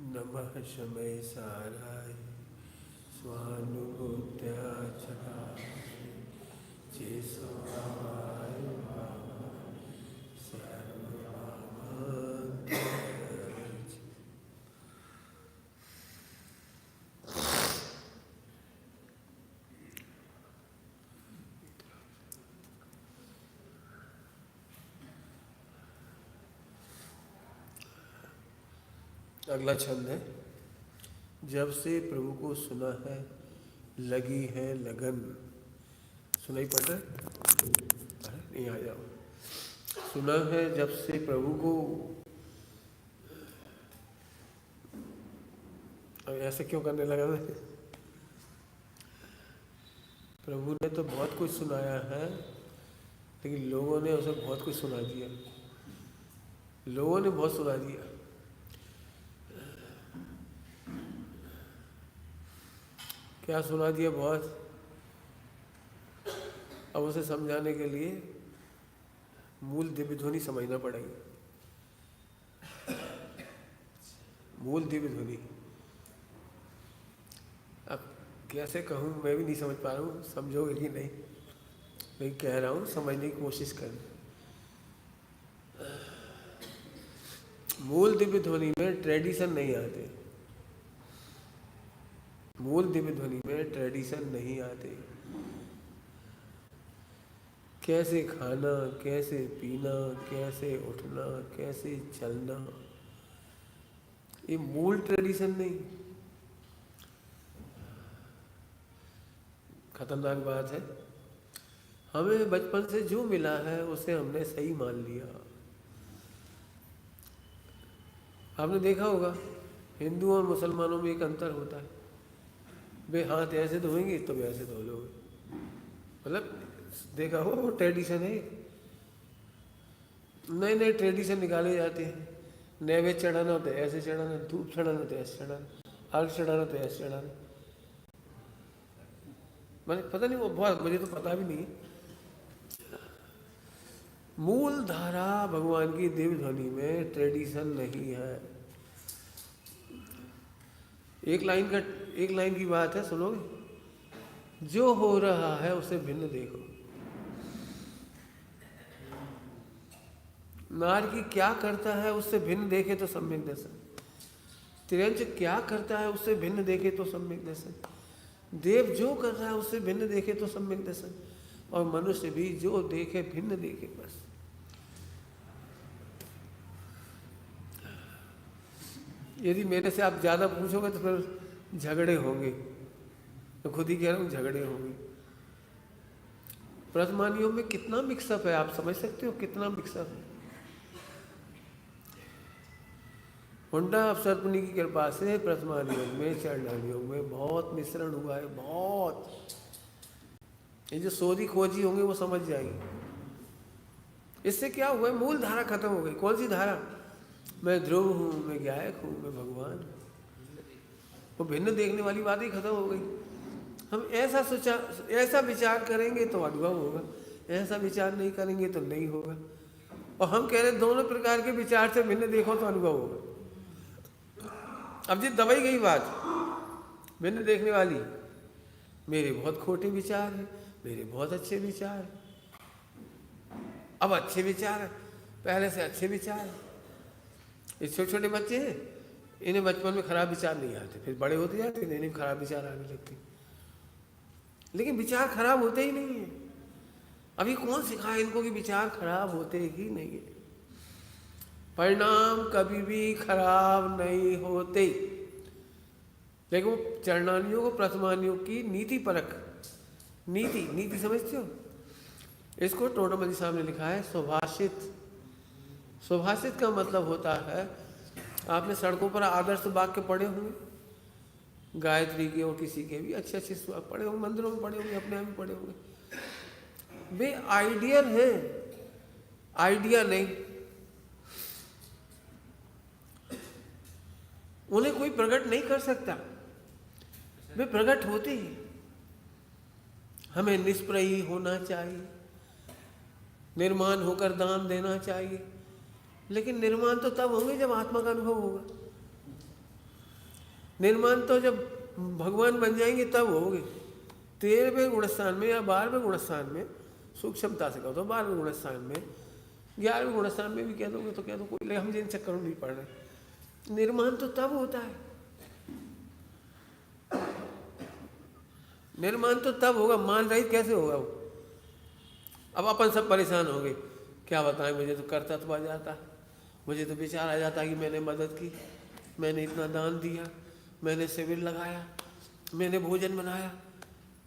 नमः शमय साराय स्वानुभूत्याचराय चेसवाय सर्वभावान्त। अगला छंद है। जब से प्रभु को सुना है लगी है लगन। सुनाई पड़ रहा है? नहीं, आ जाओ। सुना है जब से प्रभु को। अब ऐसे क्यों करने लगा मैं? प्रभु ने तो बहुत कुछ सुनाया है, लेकिन लोगों ने उसे बहुत कुछ सुना दिया। लोगों ने बहुत सुना दिया। क्या सुना दिया? बहुत। अब उसे समझाने के लिए मूल दिव्य ध्वनि समझना पड़ेगी। मूल दिव्य ध्वनि अब कैसे कहूँ, मैं भी नहीं समझ पा रहा हूँ। समझोगे कि नहीं? मैं कह रहा हूँ, समझने की कोशिश कर। मूल दिव्य ध्वनि में ट्रेडिशन नहीं आते। मूल दिव्य ध्वनि में ट्रेडिशन नहीं आते। कैसे खाना, कैसे पीना, कैसे उठना, कैसे चलना, ये मूल ट्रेडिशन नहीं। खतरनाक बात है। हमें बचपन से जो मिला है उसे हमने सही मान लिया। आपने देखा होगा हिंदू और मुसलमानों में एक अंतर होता है। वे हाथ ऐसे धोएंगे तो वैसे धो लोगे। मतलब देखा हो, वो ट्रेडिशन है। नए नए ट्रेडिशन निकाले जाते हैं। नैवेद्य चढ़ाना होता है ऐसे चढ़ाना, धूप चढ़ाना तो ऐसे चढ़ाना, अर्घ चढ़ाना तो ऐसे चढ़ाना। मैंने पता नहीं, वो बहुत, मुझे तो पता भी नहीं है। मूल धारा भगवान की दिव्य ध्वनि में ट्रेडिशन नहीं है। एक लाइन की बात है, सुनोगे? जो हो रहा है उसे भिन्न देखो। नारकी क्या करता है उससे भिन्न देखे तो सम्यक दर्शन। तिरंज क्या करता है उससे भिन्न देखे तो सम्यक दर्शन। देव जो कर रहा है उससे भिन्न देखे तो सम्यक दर्शन। और मनुष्य भी जो देखे भिन्न देखे बस। यदि मेरे से आप ज़्यादा पूछोगे तो फिर झगड़े होंगे। तो खुद ही कह रहा हूँ, झगड़े होंगे। प्रथमानियों में कितना मिक्सअप है, आप समझ सकते हो कितना मिक्सअप है। हुंडा अवसर्पणी की कृपा से प्रथमान योग में, चरणान योग में बहुत मिश्रण हुआ है, बहुत। ये जो सोधी खोजी होंगे वो समझ जाएंगे। इससे क्या हुआ है? मूल धारा खत्म हो गई। कौन सी धारा? मैं ध्रुव हूँ, मैं गायक हूँ, मैं भगवान हूँ। वो भिन्न देखने वाली बात ही खत्म हो गई। हम ऐसा विचार करेंगे तो अनुभव होगा, ऐसा विचार नहीं करेंगे तो नहीं होगा। और हम कह रहे दोनों प्रकार के विचार से भिन्न देखो तो अनुभव होगा। अब जी दबाई गई बात भिन्न देखने वाली। मेरे बहुत खोटे विचार हैं, मेरे बहुत अच्छे विचार हैं। अब अच्छे विचार है, पहले से अच्छे विचार है। ये छोटे छोटे बच्चे हैं, इन्हें बचपन में खराब विचार नहीं आते, फिर बड़े होते जाते हैं इन्हें खराब विचार आने लगते। लेकिन विचार खराब होते ही नहीं है। अभी कौन सिखाए इनको कि विचार खराब होते ही नहीं है। परिणाम कभी भी खराब नहीं होते। लेकिन वो चरणानियों को, प्रथमानियों की नीति परख, नीति समझते हो? इसको टोटोमल साहब ने लिखा है सुभाषित। सुभाषित का मतलब होता है, आपने सड़कों पर आदर्श वाक्य पढ़े होंगे, गायत्री के और किसी के भी अच्छे पढ़े होंगे, मंदिरों में पढ़े होंगे, अपने आप में पढ़े होंगे। वे आइडियल हैं, आइडिया नहीं। उन्हें कोई प्रकट नहीं कर सकता, वे प्रकट होते हैं। हमें निष्प्रयी होना चाहिए, निर्माण होकर दान देना चाहिए। लेकिन निर्माण तो तब होंगे जब आत्मा का अनुभव होगा। निर्माण तो जब भगवान बन जाएंगे तब होगे। 13वें गुणस्थान में या 12वें गुणस्थान में, सूक्ष्मता से कहो तो 12वें गुणस्थान में, 11वें गुणस्थान में भी कह दोगे तो कह दो, कोई हम जिन चक्करों में नहीं पड़ रहे। निर्माण तो तब होता है, निर्माण तो तब होगा, मान रहित कैसे होगा वो। अब अपन सब परेशान हो गए, क्या बताएं, मुझे तो कर्तव्य आ जाता, मुझे तो विचार आ जाता कि मैंने मदद की, मैंने इतना दान दिया, मैंने शिविर लगाया, मैंने भोजन बनाया,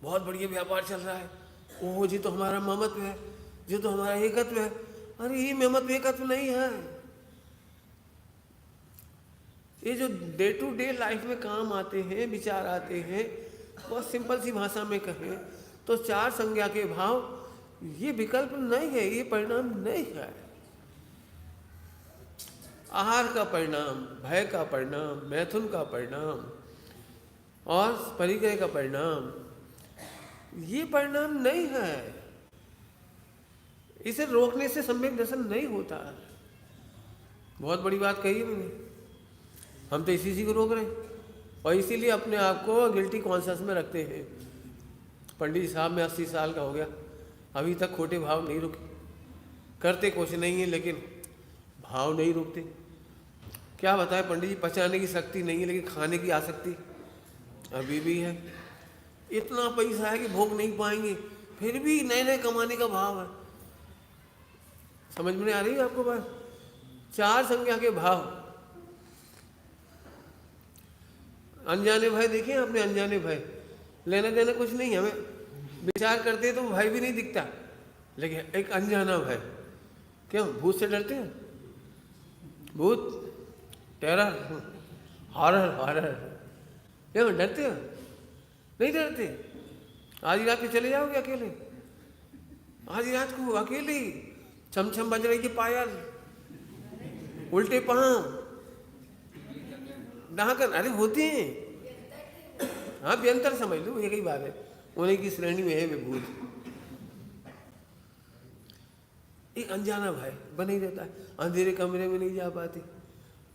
बहुत बढ़िया व्यापार चल रहा है, ओह जी तो हमारा ममत्व है, जी तो हमारा एकत्व है। अरे ये ममत्व एकत्व नहीं है। ये जो डे टू डे लाइफ में काम आते हैं, विचार आते हैं, बहुत सिंपल सी भाषा में कहें तो 4 संज्ञा के भाव, ये विकल्प नहीं है, ये परिणाम नहीं है। आहार का परिणाम, भय का परिणाम, मैथुन का परिणाम और परिग्रह का परिणाम, ये परिणाम नहीं है। इसे रोकने से सम्यक दर्शन नहीं होता। बहुत बड़ी बात कही है मैंने, हम तो इसी को रोक रहे हैं और इसीलिए अपने आप को गिल्टी कॉन्शियस में रखते हैं। पंडित जी साहब में 80 साल का हो गया, अभी तक खोटे भाव नहीं रुके, करते कुछ नहीं है लेकिन भाव नहीं रुकते। क्या बताएं पंडित जी, पचाने की शक्ति नहीं है लेकिन खाने की आसक्ति अभी भी है। इतना पैसा है कि भोग नहीं पाएंगे, फिर भी नए नए कमाने का भाव है। समझ में नहीं आ रही है आपको बात? 4 संज्ञा के भाव। अनजाने भय देखिए आपने, अनजाने भय, लेना देना कुछ नहीं, हमें विचार करते तो भय भी नहीं दिखता, लेकिन एक अनजाना भय। क्यों? भूत से डरते हैं? भूत, टेरर, हॉरर, हॉरर, क्यों डरते हो? नहीं डरते। आधी रात में चले जाओगे अकेले, आधी रात को अकेले, छम छम बज रही की पायल, उल्टे पांव, डाकर, अरे होते हैं। हाँ व्यंतर समझ लो, ये कई बात है, उन्हीं की श्रेणी में है वे भूत। एक अनजाना भय बने ही रहता है। अंधेरे कमरे में नहीं जा पाते,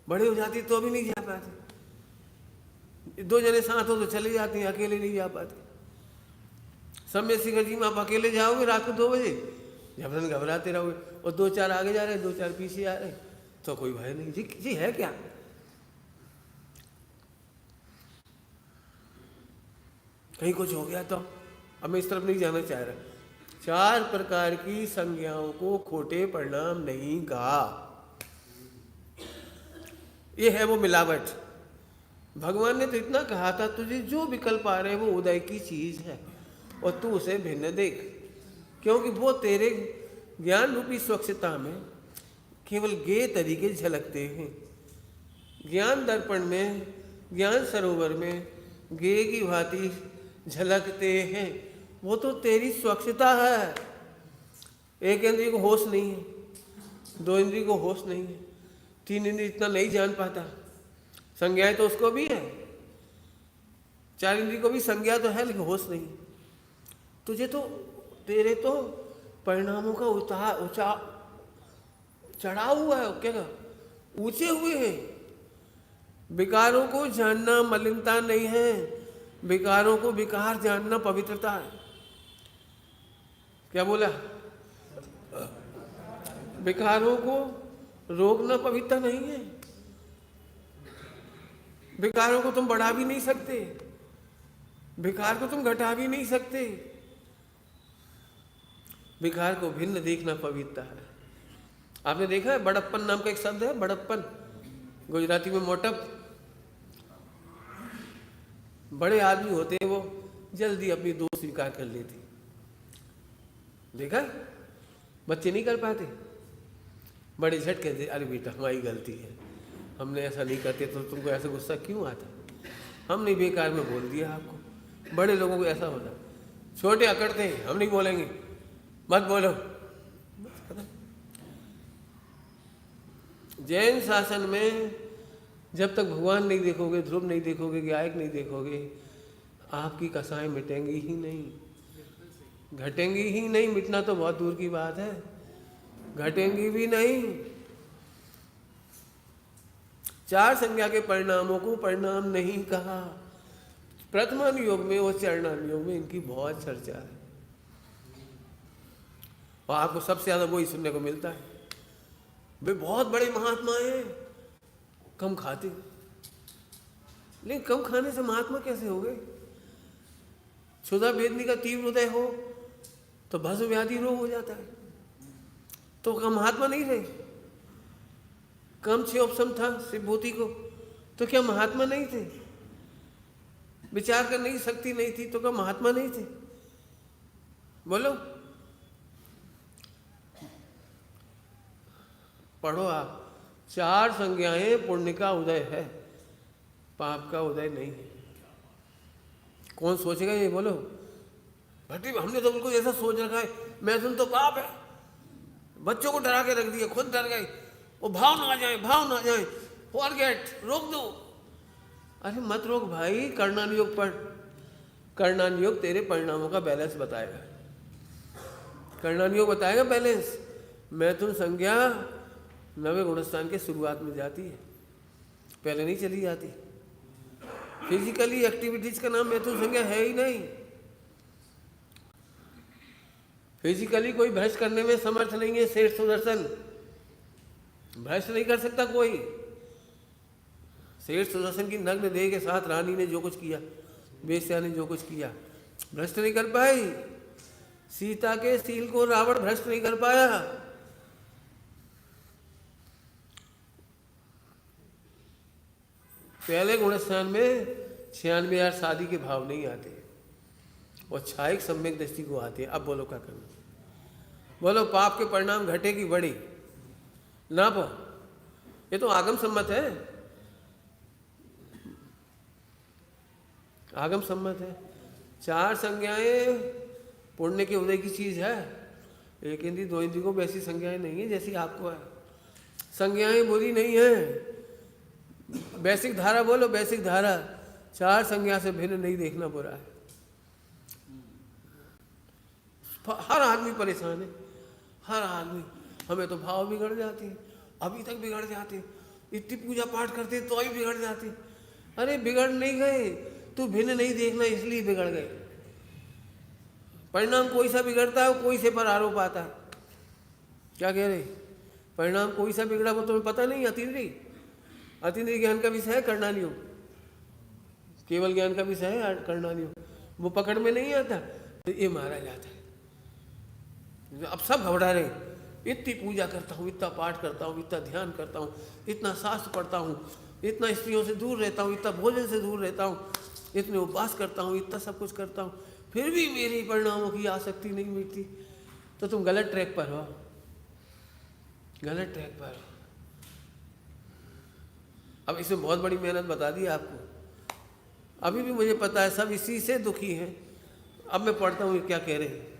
बड़े हो जाती तो भी नहीं जा पाते। 2 जने साथ हो तो चले जाते हैं, अकेले नहीं जा पाते। समय शिखर जी में आप अकेले जाओगे रात को 2 बजे, जबरन घबराते रहोगे, और 2-4 आगे जा रहे, 2-4 पीछे आ रहे, तो कोई भय नहीं। जी है क्या? कहीं कुछ हो गया तो? अब मैं इस तरफ नहीं जाना चाह रहा। 4 प्रकार की संज्ञाओं को खोटे परिणाम नहीं कहा, ये है वो मिलावट। भगवान ने तो इतना कहा था, तुझे जो विकल्प आ रहे हैं वो उदय की चीज है और तू उसे भिन्न देख, क्योंकि वो तेरे ज्ञान रूपी स्वच्छता में केवल गे तरीके झलकते हैं। ज्ञान दर्पण में, ज्ञान सरोवर में गे की भांति झलकते हैं, वो तो तेरी स्वच्छता है। एक इंद्रिय को होश नहीं है, 2 इंद्रिय को होश नहीं है, 3 इंद्रिय इतना नहीं जान पाता, संज्ञाएं तो उसको भी है, 4 इंद्रिय को भी संज्ञा तो है लेकिन होश नहीं। तुझे तो, तेरे तो परिणामों का चढ़ाव हुआ है, क्या ऊंचे हुए हैं। विकारों को जानना मलिनता नहीं है, विकारों को विकार जानना पवित्रता है। क्या बोला? विकारों को रोकना पवित्रता नहीं है। विकारों को तुम बढ़ा भी नहीं सकते, विकार को तुम घटा भी नहीं सकते। विकार को भिन्न देखना पवित्रता है। आपने देखा है बड़प्पन नाम का एक शब्द है, बड़प्पन, गुजराती में मोटप। बड़े आदमी होते हैं वो जल्दी अपनी दोस्त स्वीकार कर लेते, देखा? बच्चे नहीं कर पाते, बड़े झट कहते अरे बेटा हमारी गलती है, हमने ऐसा नहीं करते तो तुमको ऐसा गुस्सा क्यों आता, हमने बेकार में बोल दिया आपको। बड़े लोगों को ऐसा होता, छोटे अकड़ते हैं, हम नहीं बोलेंगे, मत बोलो। जैन शासन में जब तक भगवान नहीं देखोगे, ध्रुव नहीं देखोगे, गायक नहीं देखोगे, आपकी कसाएं मिटेंगी ही नहीं, घटेंगी ही नहीं। मिटना तो बहुत दूर की बात है, घटेंगी भी नहीं। चार संज्ञा के परिणामों को परिणाम नहीं कहा। प्रथमानुयोग में और चरणानुयोग में इनकी बहुत चर्चा है और आपको सबसे ज्यादा वही सुनने को मिलता है। वे बहुत बड़े महात्मा हैं, कम खाते, लेकिन कम खाने से महात्मा कैसे हो गए? क्षुधा वेदनी का तीव्र उदय हो तो भस्म व्याधि रोग हो जाता है, तो कम महात्मा नहीं रहे। कम क्षयोपशम था शिवभूति को तो क्या महात्मा नहीं थे? विचार करने की शक्ति नहीं थी तो क्या महात्मा नहीं थे? बोलो, पढ़ो आप। चार संज्ञाएं पुण्य का उदय है, पाप का उदय नहीं है। कौन सोचेगा ये? बोलो भट्टी, हमने तो बिल्कुल ऐसा सोच रखा है, मैथुन तो पाप है, बच्चों को डरा के रख दिया, खुद डर गए, वो भाव ना आ जाए, भाव ना आ जाए, फॉरगेट, रोक दो। अरे मत रोक भाई, कर्णानुयोग पढ़। कर्णानुयोग तेरे परिणामों का बैलेंस बताएगा, कर्णानुयोग बताएगा बैलेंस। मैथुन संज्ञा नवे गुणस्थान के शुरुआत में जाती है, पहले नहीं चली जाती। फिजिकली एक्टिविटीज का नाम मैथुन संज्ञा है ही नहीं। फिजिकली कोई भ्रष्ट करने में समर्थ नहीं है। सेठ सुदर्शन भ्रष्ट नहीं कर सकता कोई। सेठ सुदर्शन की नग्न देह के साथ रानी ने जो कुछ किया, वेश्या ने जो कुछ किया, भ्रष्ट नहीं कर पाई। सीता के शील को रावण भ्रष्ट नहीं कर पाया। पहले गुणस्थान में 96,000 शादी के भाव नहीं आते और छायिक सम्यक दृष्टि को आते हैं। अब बोलो क्या करना? बोलो पाप के परिणाम घटे कि बढ़े? ना पा, ये तो आगम सम्मत है, आगम सम्मत है। चार संज्ञाएं पुण्य के उदय की चीज है। एक इंद्री दो इंद्री को वैसी संज्ञाएं नहीं है जैसी आपको है। संज्ञाएं बुरी नहीं है। वैसिक धारा बोलो, वैसिक धारा चार संज्ञा से भिन्न नहीं देखना बुरा है। हर आदमी परेशान है, हर आदमी। हमें तो भाव बिगड़ जाती है, अभी तक बिगड़ जाती है। इतनी पूजा पाठ करते तो ही बिगड़ जाती। अरे बिगड़ नहीं गए, तू भिन्न नहीं देखना इसलिए बिगड़ गए। परिणाम कोई सा बिगड़ता है, कोई से पर आरोप आता है। क्या कह रहे? परिणाम कोई सा बिगड़ा वो तुम्हें पता नहीं। अतीन्द्रिय, अतीन्द्रिय ज्ञान का विषय है कर्णानुयोग, केवल ज्ञान का विषय है कर्णानुयोग। वो पकड़ में नहीं आता तो ये मारा जाता है। अब सब घबरा रहे, इतनी पूजा करता हूँ, इतना पाठ करता हूँ, इतना ध्यान करता हूँ, इतना शास्त्र पढ़ता हूँ, इतना स्त्रियों से दूर रहता हूँ, इतना भोजन से दूर रहता हूँ, इतने उपवास करता हूँ, इतना सब कुछ करता हूँ, फिर भी मेरी परिणामों की आसक्ति नहीं मिटती। तो तुम गलत ट्रैक पर हो, गलत ट्रैक पर हो। अब इसमें बहुत बड़ी मेहनत बता दी आपको। अभी भी मुझे पता है सब इसी से दुखी हैं। अब मैं पढ़ता हूँ क्या कह रहे हैं।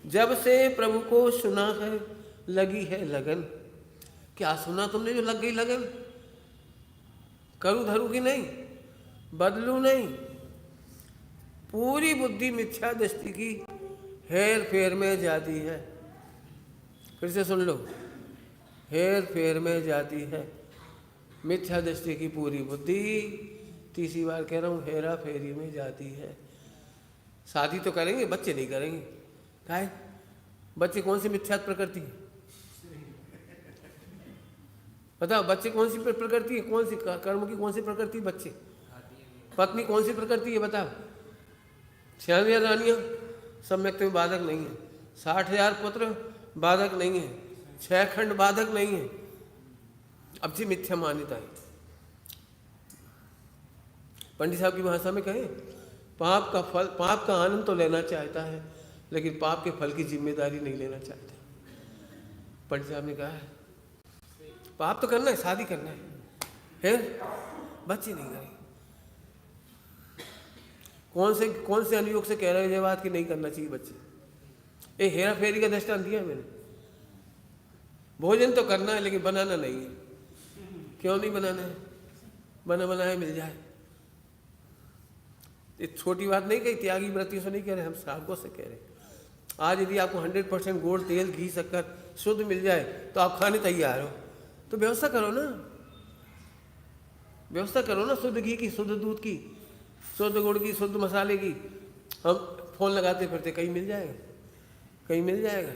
जब से प्रभु को सुना है लगी है लगन। क्या सुना तुमने जो लग गई लगन? करूँ धरू की नहीं, बदलू नहीं। पूरी बुद्धि मिथ्या दृष्टि की हेर फेर में जाती है। फिर से सुन लो, हेर फेर में जाती है मिथ्या दृष्टि की पूरी बुद्धि। तीसरी बार कह रहा हूँ, हेरा फेरी में जाती है। शादी तो करेंगे, बच्चे नहीं करेंगे। काहे? बच्चे कौन सी मिथ्या प्रकृति है? बताओ, बच्चे कौन सी प्रकृति है? कौन सी कर्म की कौन सी प्रकृति? बच्चे। पत्नी कौन सी प्रकृति है? बताओ। 96,000 रानियां सम्यक में बाधक नहीं है। 60,000 पुत्र बाधक नहीं है। 6 खंड बाधक नहीं है। अब जी मिथ्या मान्यता है। पंडित साहब की भाषा में कहें, पाप का फल, पाप का आनंद तो लेना चाहता है लेकिन पाप के फल की जिम्मेदारी नहीं लेना चाहता। पंडित साहब ने कहा है पाप तो करना है, शादी करना है, बच्चे नहीं करेंगे। कौन से अनुयोग से कह रहे हो ये बात कि नहीं करना चाहिए बच्चे? ये हेरा फेरी का दृष्टांत दिया मैंने। भोजन तो करना है लेकिन बनाना नहीं है। क्यों नहीं बनाना है? बना बनाया मिल जाए। ये छोटी बात नहीं कही, त्यागी व्रतियों से नहीं कह रहे, हम साधकों से कह रहे हैं। आज यदि आपको 100% गुड़ तेल घी शक्कर शुद्ध मिल जाए तो आप खाने तैयार हो। तो व्यवस्था करो ना, व्यवस्था करो ना, शुद्ध घी की, शुद्ध दूध की, शुद्ध गुड़ की, शुद्ध मसाले की। हम फोन लगाते फिरते, कहीं मिल जाएगा, कहीं मिल जाएगा।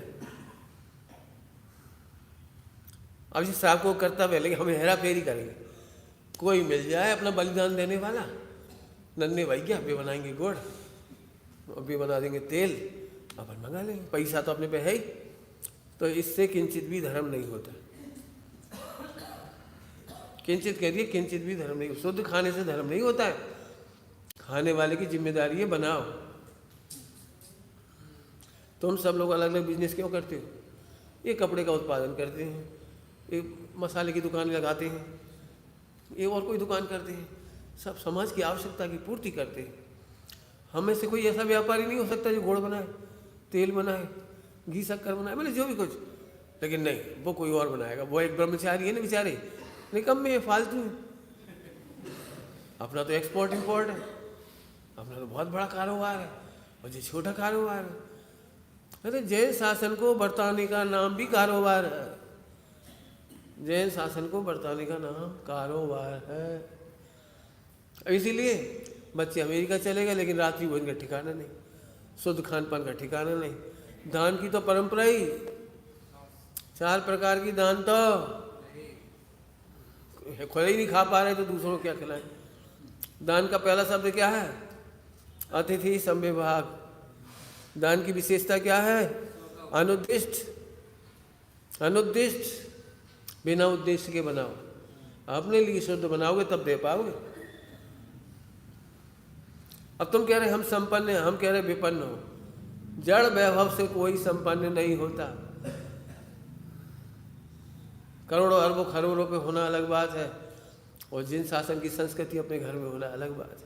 अब इस साहब को करता है, लेकिन हमें हेरा फेरी करेंगे, कोई मिल जाए अपना बलिदान देने वाला। नन्हे भाई क्या, अभी बनाएंगे गुड़, अभी बना देंगे तेल, अपन मंगा लेंगे, पैसा तो अपने पे है ही। तो इससे किंचित भी धर्म नहीं होता। किंचित कह दिए, किंचित भी धर्म नहीं। शुद्ध खाने से धर्म नहीं होता है, खाने वाले की जिम्मेदारी है बनाओ। तुम सब लोग अलग अलग बिजनेस क्यों करते हो? ये कपड़े का उत्पादन करते हैं, ये मसाले की दुकान लगाते हैं, ये और कोई दुकान करते हैं, सब समाज की आवश्यकता की पूर्ति करते हैं। हमें से कोई ऐसा व्यापारी नहीं हो सकता जो गुड़ बनाए, तेल बनाए, घी शक्कर बनाए, मतलब जो भी कुछ, लेकिन नहीं, वो कोई और बनाएगा। वो एक ब्रह्मचारी है ना बेचारे, निकम्मे है, फालतू है। अपना तो एक्सपोर्ट इंपोर्ट है, अपना तो बहुत बड़ा कारोबार है, और ये छोटा कारोबार है। अरे जैन शासन को बरताने का नाम भी कारोबार है, जैन शासन को बरताने का नाम कारोबार है। इसीलिए बच्चे अमेरिका चले गए, लेकिन रात्रि भोजन का ठिकाना नहीं, शुद्ध खान पान का ठिकाना नहीं। दान की तो परंपरा ही, 4 प्रकार की दान तो खुद ही नहीं खा पा रहे तो दूसरों को क्या खिलाएं। दान का पहला शब्द क्या है? अतिथि संविभाग। दान की विशेषता क्या है? अनुद्दिष्ट। अनुद्दिष्ट, बिना उद्देश्य के बनाओ, अपने लिए शुद्ध बनाओगे तब दे पाओगे। अब तुम कह रहे हम संपन्न हैं, हम कह रहे विपन्न हो। जड़ वैभव से कोई संपन्न नहीं होता। करोड़ों अरबों खरबों रुपए होना अलग बात है, और जिन शासन की संस्कृति अपने घर में होना अलग बात है।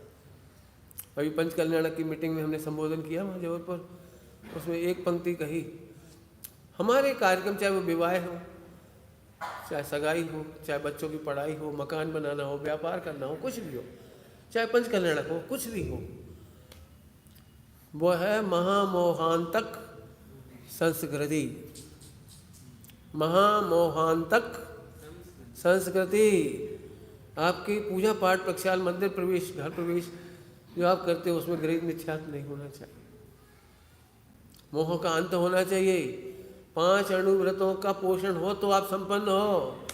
अभी पंचकल्याण की मीटिंग में हमने संबोधन किया वहाँ जबलपुर, उसमें एक पंक्ति कही, हमारे कार्यक्रम चाहे वो विवाह हो, चाहे सगाई हो, चाहे बच्चों की पढ़ाई हो, मकान बनाना हो, व्यापार करना हो, कुछ भी हो, चाहे पंचकल्याण हो, कुछ भी हो, वो है महामोहांतक संस्कृति। महामोहांतक संस्कृति। आपकी पूजा पाठ, प्रक्षाल, मंदिर प्रवेश, घर प्रवेश जो आप करते हो उसमें गृह निश्चात नहीं होना चाहिए। मोह का अंत होना चाहिए। 5 अणुव्रतों का पोषण हो तो आप संपन्न हो।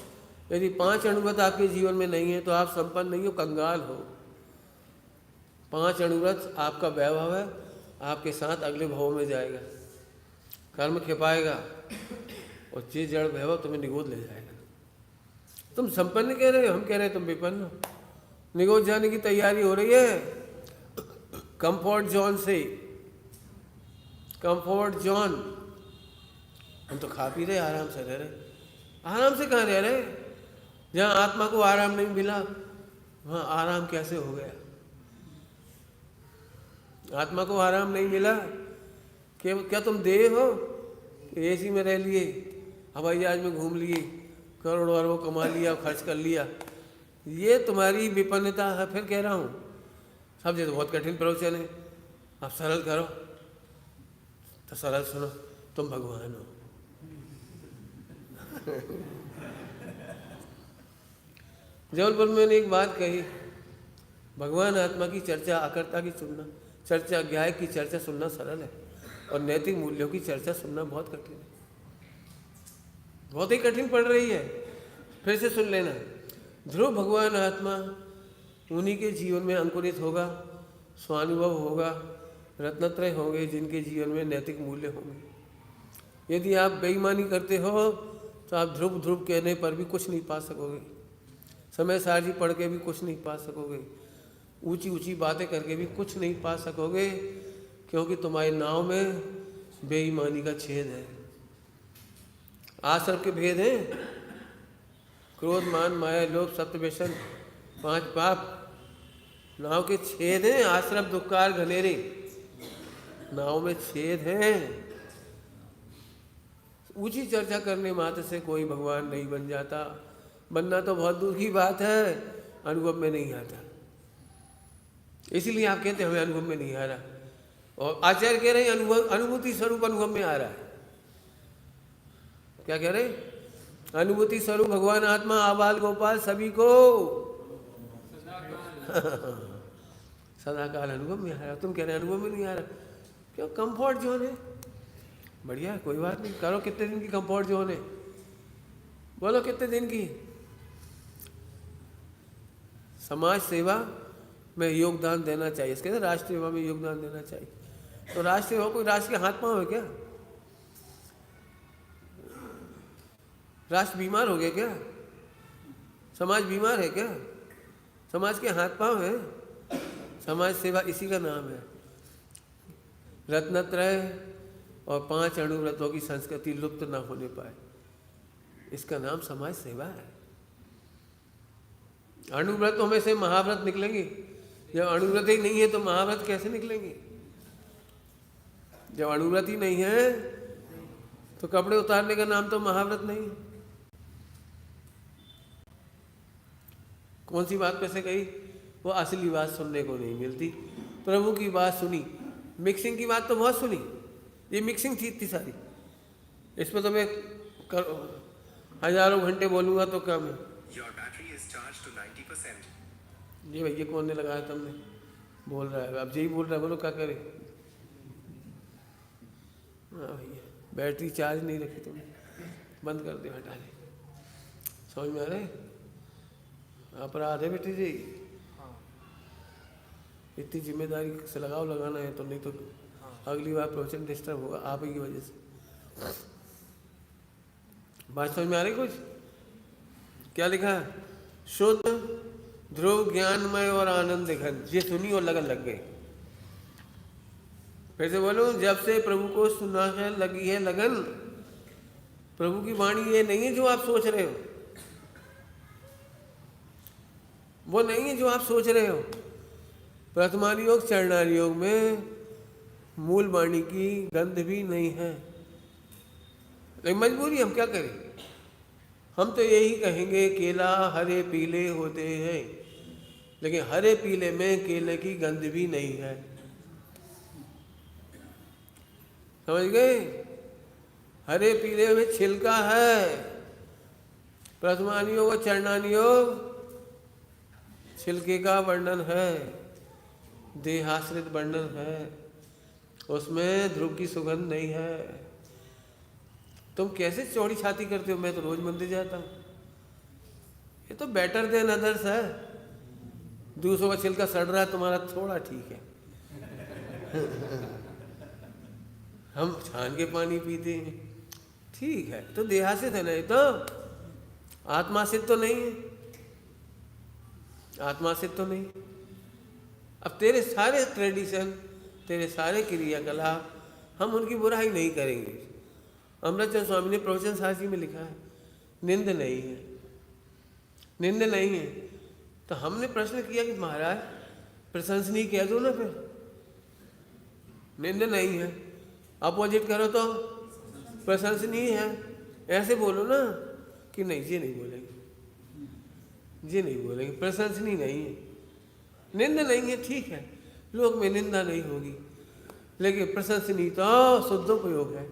यदि 5 अणुव्रत आपके जीवन में नहीं है तो आप संपन्न नहीं हो, कंगाल हो। 5 अणुव्रत आपका वैभव है, आपके साथ अगले भाव में जाएगा, कर्म खिपाएगा, और चीज जड़ वैभव तुम्हें निगोद ले जाएगा। तुम संपन्न कह रहे हो, हम कह रहे हैं तुम विपन्न हो। निगोद जाने की तैयारी हो रही है कंफर्ट जोन से। कंफर्ट जोन, हम तो खा पी रहे, आराम से रह रहे। आराम से कहाँ रह रहे? जहाँ आत्मा को आराम नहीं मिला वहाँ आराम कैसे हो गया? आत्मा को आराम नहीं मिला, क्या तुम देव हो? एसी में रह लिए, हवाई जहाज में घूम लिए, करोड़ों अरबों कमा लिया, खर्च कर लिया, ये तुम्हारी विपन्नता है। फिर कह रहा हूँ सब ये तो बहुत कठिन प्रवचन है, आप सरल करो। तो सरल सुनो, तुम भगवान हो। जबलपुर में मैंने एक बात कही, भगवान आत्मा की चर्चा, अकर्ता की सुनना, चर्चा ज्ञाय की चर्चा सुनना सरल है, और नैतिक मूल्यों की चर्चा सुनना बहुत कठिन है, बहुत ही कठिन पड़ रही है। फिर से सुन लेना, ध्रुव भगवान आत्मा उन्हीं के जीवन में अंकुरित होगा, स्वानुभव होगा, रत्नत्रय होंगे जिनके जीवन में नैतिक मूल्य होंगे। यदि आप बेईमानी करते हो तो आप ध्रुव ध्रुव कहने पर भी कुछ नहीं पा सकोगे, समय सारजी पढ़ के भी कुछ नहीं पा सकोगे, ऊंची ऊंची बातें करके भी कुछ नहीं पा सकोगे, क्योंकि तुम्हारे नाव में बेईमानी का छेद है। आश्रम के भेद हैं, क्रोध, मान, माया, लोभ, सत्य, व्यसन, 5 पाप। नाव के छेद हैं, आश्रम, दुक्कार, घनेरे, नाव में छेद हैं। ऊंची चर्चा करने मात्र से कोई भगवान नहीं बन जाता। बनना तो बहुत दूर की बात है, अनुभव में नहीं आता। इसीलिए आप कहते हैं हमें अनुभव में नहीं आ रहा, और आचार्य कह रहे हैं अनुभूति स्वरूप अनुभव में आ रहा है। क्या कह रहे हैं? अनुभूति स्वरूप भगवान आत्मा आबाल गोपाल सभी को सदाकाल अनुभव में आ रहा। तुम कह रहे अनुभव में नहीं आ रहा, क्यों? कंफर्ट जोन है। बढ़िया, कोई बात नहीं, करो। कितने दिन की कंफर्ट जोन है? बोलो कितने दिन की? समाज सेवा में योगदान देना चाहिए, इसके राष्ट्र सेवा में योगदान देना चाहिए। तो राष्ट्र सेवा कोई राष्ट्र के हाथ पांव है क्या? राष्ट्र बीमार हो गया क्या? समाज बीमार है क्या? समाज के हाथ पांव है। समाज सेवा इसी का नाम है। रत्नत्रय और 5 अणुव्रतों की संस्कृति लुप्त ना होने पाए, इसका नाम समाज सेवा है। अणुव्रतों में से महाव्रत निकलेंगे। जब अणुव्रत ही नहीं है तो महाव्रत कैसे निकलेंगे? जब अणुव्रत ही नहीं है तो कपड़े उतारने का नाम तो महाव्रत नहीं। कौन सी बात कैसे कही? वो असली बात सुनने को नहीं मिलती। प्रभु की बात सुनी, मिक्सिंग की बात तो बहुत सुनी। ये मिक्सिंग थी इतनी सारी, इसमें तो मैं हजारों घंटे बोलूंगा तो कम है। ये भैया कौन ने लगाया? तुमने बोल रहा है, अब यही बोल रहा है, बोलो क्या करे। हाँ भैया, बैटरी चार्ज नहीं रखी तुमने, बंद कर दे, हटा दे। समझ में आ रहे? अपराध है बेटी जी। इतनी जिम्मेदारी से लगाओ, लगाना है तो, नहीं तो अगली बार प्रवचन डिस्टर्ब होगा आप ही की वजह से। बात समझ में आ रही कुछ? क्या लिखा है? शुद्ध ध्रुव ज्ञानमय और आनंद घन। ये सुनी और लगन लग गई। फिर से बोलूं, जब से प्रभु को सुना है लगी है लगन। प्रभु की वाणी ये नहीं है जो आप सोच रहे हो, वो नहीं है जो आप सोच रहे हो। प्रथमानि योग चरणारि योग में मूल वाणी की गंध भी नहीं है, लेकिन मजबूरी, हम क्या करें। हम तो यही कहेंगे केला हरे पीले होते हैं, लेकिन हरे पीले में केले की गंध भी नहीं है। समझ गए? हरे पीले में छिलका है। प्रथमानि योग और चरणानि योग छिलके का वर्णन है, देहाश्रित वर्णन है, उसमें ध्रुव की सुगंध नहीं है। तुम कैसे चौड़ी छाती करते हो? मैं तो रोज मंदिर जाता हूँ। ये तो बेटर देन अदर्स है। दूसरों का छिलका सड़ रहा है, तुम्हारा थोड़ा ठीक है। हम छान के पानी पीते हैं, ठीक है। तो देहाश्रित है ना, ये तो आत्माश्रित तो नहीं है, आत्माश्रित तो नहीं। अब तेरे सारे ट्रेडिशन, तेरे सारे क्रियाकलाप, हम उनकी बुराई नहीं करेंगे। अमृतचंद स्वामी ने प्रवचन सारसी में लिखा है, निंद नहीं है, निंद नहीं है। तो हमने प्रश्न किया कि महाराज प्रशंसनीय कह दो ना, फिर निंद नहीं है। अपोजिट करो तो प्रशंसनीय है। ऐसे बोलो ना कि नहीं, ये नहीं बोलेंगे, ये नहीं बोलेंगे, प्रशंसनीय नहीं है, निंद नहीं है, ठीक है, लोक में निंदा नहीं होगी। लेकिन प्रशंसनीय तो शुद्धोपयोग है,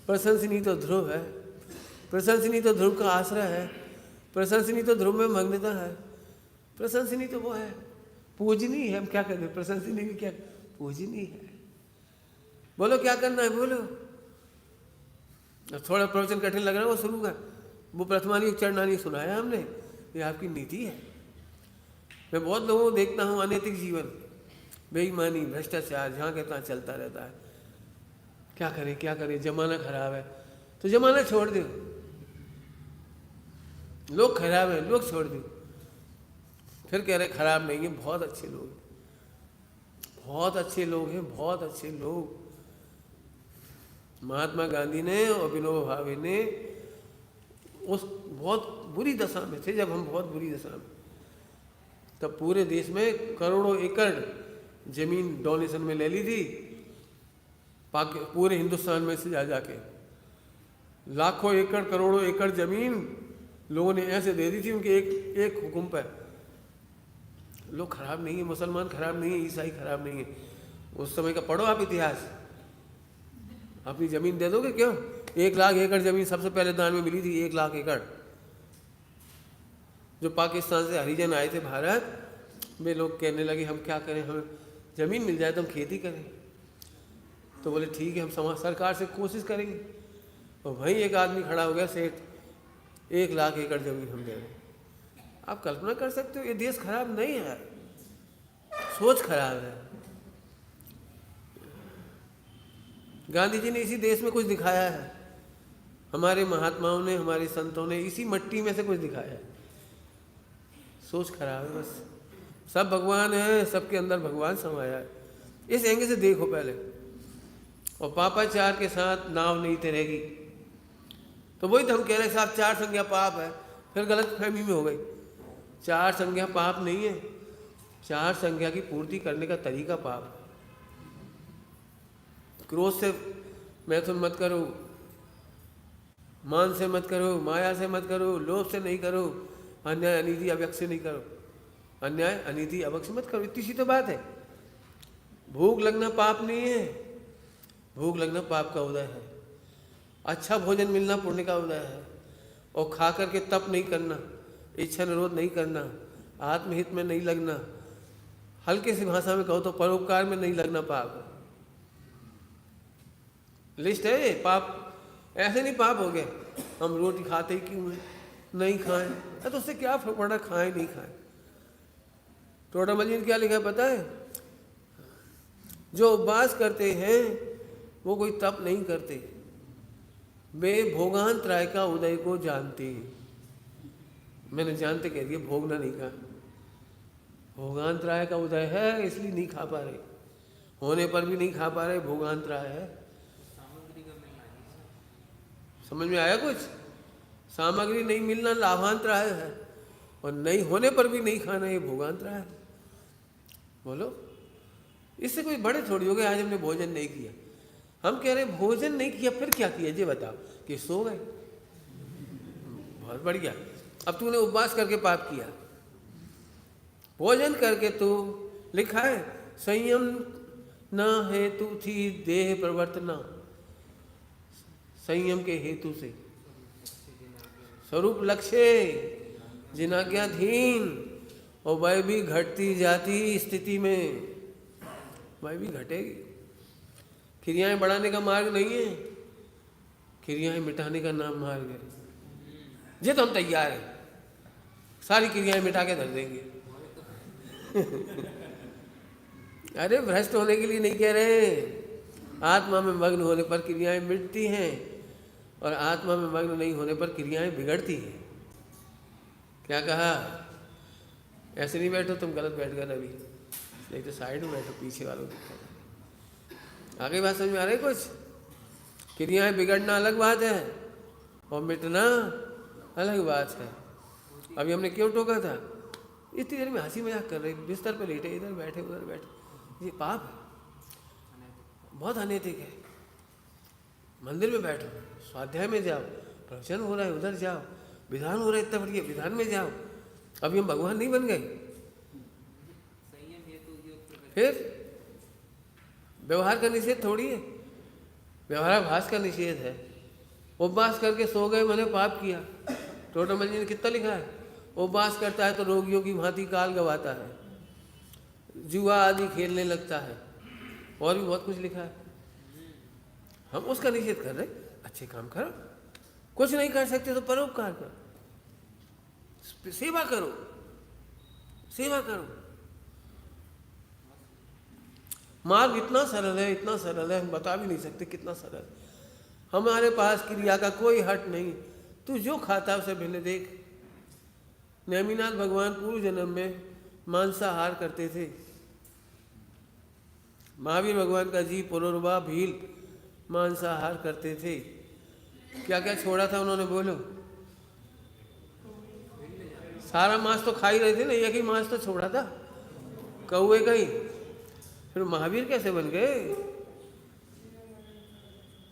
प्रशंसनीय तो ध्रुव है, प्रशंसनीय तो ध्रुव का आश्रय है, प्रशंसनीय तो ध्रुव में मग्नता है, प्रशंसनीय तो वो है, पूजनीय है। हम क्या करें? प्रशंसनीय भी क्या? पूजनीय है। बोलो क्या करना है, बोलो। थोड़ा प्रवचन कठिन लग रहा है वो शुरू का, वो प्रथमानि चरणानि सुनाया हमने, ये आपकी नीति है। मैं बहुत लोगों को देखता हूँ, अनैतिक जीवन, बेईमानी, भ्रष्टाचार जहाँ के तहाँ चलता रहता है। क्या करें, क्या करें, जमाना खराब है। तो जमाना छोड़ दो, लोग खराब है, लोग छोड़ दो। फिर कह रहे खराब नहीं है, बहुत अच्छे लोग, बहुत अच्छे लोग हैं, बहुत अच्छे लोग। महात्मा गांधी ने और विनोबा भावे ने उस बहुत बुरी दशा में थे, जब हम बहुत बुरी दशा में, तब पूरे देश में करोड़ों एकड़ जमीन डोनेशन में ले ली थी, पूरे हिंदुस्तान में से जा जाके लाखों एकड़, करोड़ों एकड़ जमीन लोगों ने ऐसे दे दी थी उनके एक हुक्म पर। लोग खराब नहीं है, मुसलमान खराब नहीं है, ईसाई खराब नहीं है। उस समय का पढ़ो आप इतिहास। अपनी जमीन दे दोगे क्यों? 1,00,000 एकड़ जमीन सबसे पहले दान में मिली थी, 1,00,000 एकड़। जो पाकिस्तान से हरिजन आए थे भारत, वे लोग कहने लगे हम क्या करें, हमें ज़मीन मिल जाए तो हम खेती करें। तो बोले ठीक है, हम सरकार से कोशिश करेंगे। और वहीं एक आदमी खड़ा हो गया, सेठ, 1,00,000 एकड़ ज़मीन हम दे रहे हैं। आप कल्पना कर सकते हो, ये देश खराब नहीं है, सोच खराब है। गांधी जी ने इसी देश में कुछ दिखाया है, हमारे महात्माओं ने, हमारे संतों ने इसी मट्टी में से कुछ दिखाया है। सोच खराब है बस। सब भगवान है, सबके अंदर भगवान समाया है, इस एंगल से देखो पहले। और पापाचार के साथ नाव नहीं तैरेगी। तो वही तो हम कह रहे हैं साहब, 4 संज्ञा पाप है। फिर गलत फहमी में हो गई। 4 संज्ञा पाप नहीं है, 4 संज्ञा की पूर्ति करने का तरीका पाप है। क्रोध से मैथुन मत करो, मान से मत करो, माया से मत करो, लोभ से नहीं करो, अन्याय अनीति अवक्ष से नहीं करो, अन्याय अनीति अवक्ष मत करो। इतनी सी तो बात है। भूख लगना पाप नहीं है, भूख लगना पाप का उदय है। अच्छा भोजन मिलना पुण्य का उदय है। और खा करके तप नहीं करना, इच्छा निरोध नहीं करना, आत्महित में नहीं लगना, हल्के सी भाषा में कहो तो परोपकार में नहीं लगना पाप। लिस्ट है पाप, ऐसे नहीं पाप हो गए हम रोटी खाते ही क्यों नहीं खाएं, तो उससे क्या फर्क पड़ा, खाएं नहीं खाएं। टोडामल जी ने क्या लिखा है पता है? जो उपवास करते हैं वो कोई तप नहीं करते, वे भोगांतराय का उदय को जानते हैं। मैंने जानते कह दिया, भोगना नहीं कहा। भोगांतराय का उदय है इसलिए नहीं खा पा रहे, होने पर भी नहीं खा पा रहे, भोगांतराय है। समझ में आया कुछ? सामग्री नहीं मिलना लाभांतराय है, और नहीं होने पर भी नहीं खाना, ये भोगांतराय है। बोलो, इससे कोई बड़े थोड़ी हो गए आज हमने भोजन नहीं किया। हम कह रहे भोजन नहीं किया, फिर क्या किया ये बताओ? कि सो गए, बहुत बढ़िया। अब तूने उपवास करके पाप किया, भोजन करके तू, लिखा है संयम न हेतु थी देह प्रवर्तना, संयम के हेतु से स्वरूप लक्ष्य जिनाज्ञाधीन, और वह भी घटती जाती स्थिति में, वह भी घटेगी। क्रियाएं बढ़ाने का मार्ग नहीं है, क्रियाएं मिटाने का नाम मार्ग है। ये तो हम तैयार हैं, सारी क्रियाएं मिटा के धर देंगे। अरे भ्रष्ट होने के लिए नहीं कह रहे, आत्मा में मग्न होने पर क्रियाएं मिटती हैं, और आत्मा में मग्न नहीं होने पर क्रियाएं बिगड़ती हैं। क्या कहा? ऐसे नहीं बैठो तुम, गलत बैठ गए अभी, नहीं तो साइड में बैठो, पीछे वालों दिखा। आगे बात समझ में आ रही कुछ? क्रियाएं बिगड़ना अलग बात है, और मिटना अलग बात है। अभी हमने क्यों टोका था? इतनी देर में हंसी मजाक कर रहे, बिस्तर पे लेटे, इधर बैठे उधर बैठे, ये पाप है, बहुत अनैतिक है। मंदिर में बैठो, स्वाध्याय में जाओ, प्रवचन हो रहा है उधर जाओ, विधान हो रहा है इतना बढ़िया, विधान में जाओ। अभी हम भगवान नहीं बन गए। फिर व्यवहार का निषेध थोड़ी है, व्यवहाराभास का निषेध है। उपवास करके सो गए मैंने पाप किया। टोडामल जी ने कितना लिखा है? उपवास करता है तो रोगियों की भांति काल गवाता है, जुआ आदि खेलने लगता है, और भी बहुत कुछ लिखा है। हम उसका निषेध कर रहे, अच्छे काम करो, कुछ नहीं कर सकते तो परोपकार करो, सेवा करो, सेवा करो। मार्ग इतना सरल है, इतना सरल है, हम बता भी नहीं सकते कितना सरल। हमारे पास क्रिया का कोई हट नहीं, तू जो खाता उसे भिन्न देख। नेमिनाथ भगवान पूर्व जन्म में मांसाहार करते थे। महावीर भगवान का जी पुनर्वा भील मांसाहार करते थे। क्या क्या छोड़ा था उन्होंने, बोलो? सारा मांस तो खा ही रहे थे ना, एक ही मांस तो छोड़ा था, कौवे का ही। फिर महावीर कैसे बन गए?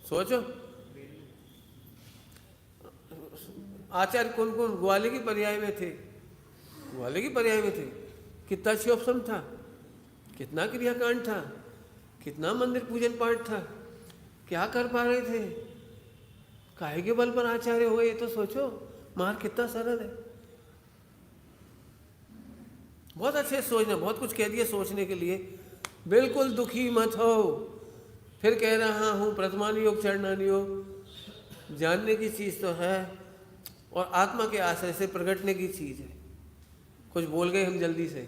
सोचो। आचार्य कौन कौन ग्वाले की पर्याय में थे, ग्वाले की पर्याय में थे। कितना क्षोभसम था, कितना क्रियाकांड था, कितना मंदिर पूजन पाठ था, क्या कर पा रहे थे? काहे के बल पर आचार्य हो गए, ये तो सोचो। मार्ग कितना सरल है। बहुत अच्छे सोचना, बहुत कुछ कह दिया सोचने के लिए। बिल्कुल दुखी मत हो। फिर कह रहा हूँ प्रथमान योग चरणान योग जानने की चीज़ तो है और आत्मा के आश्रय से प्रगटने की चीज़ है। कुछ बोल गए हम जल्दी से।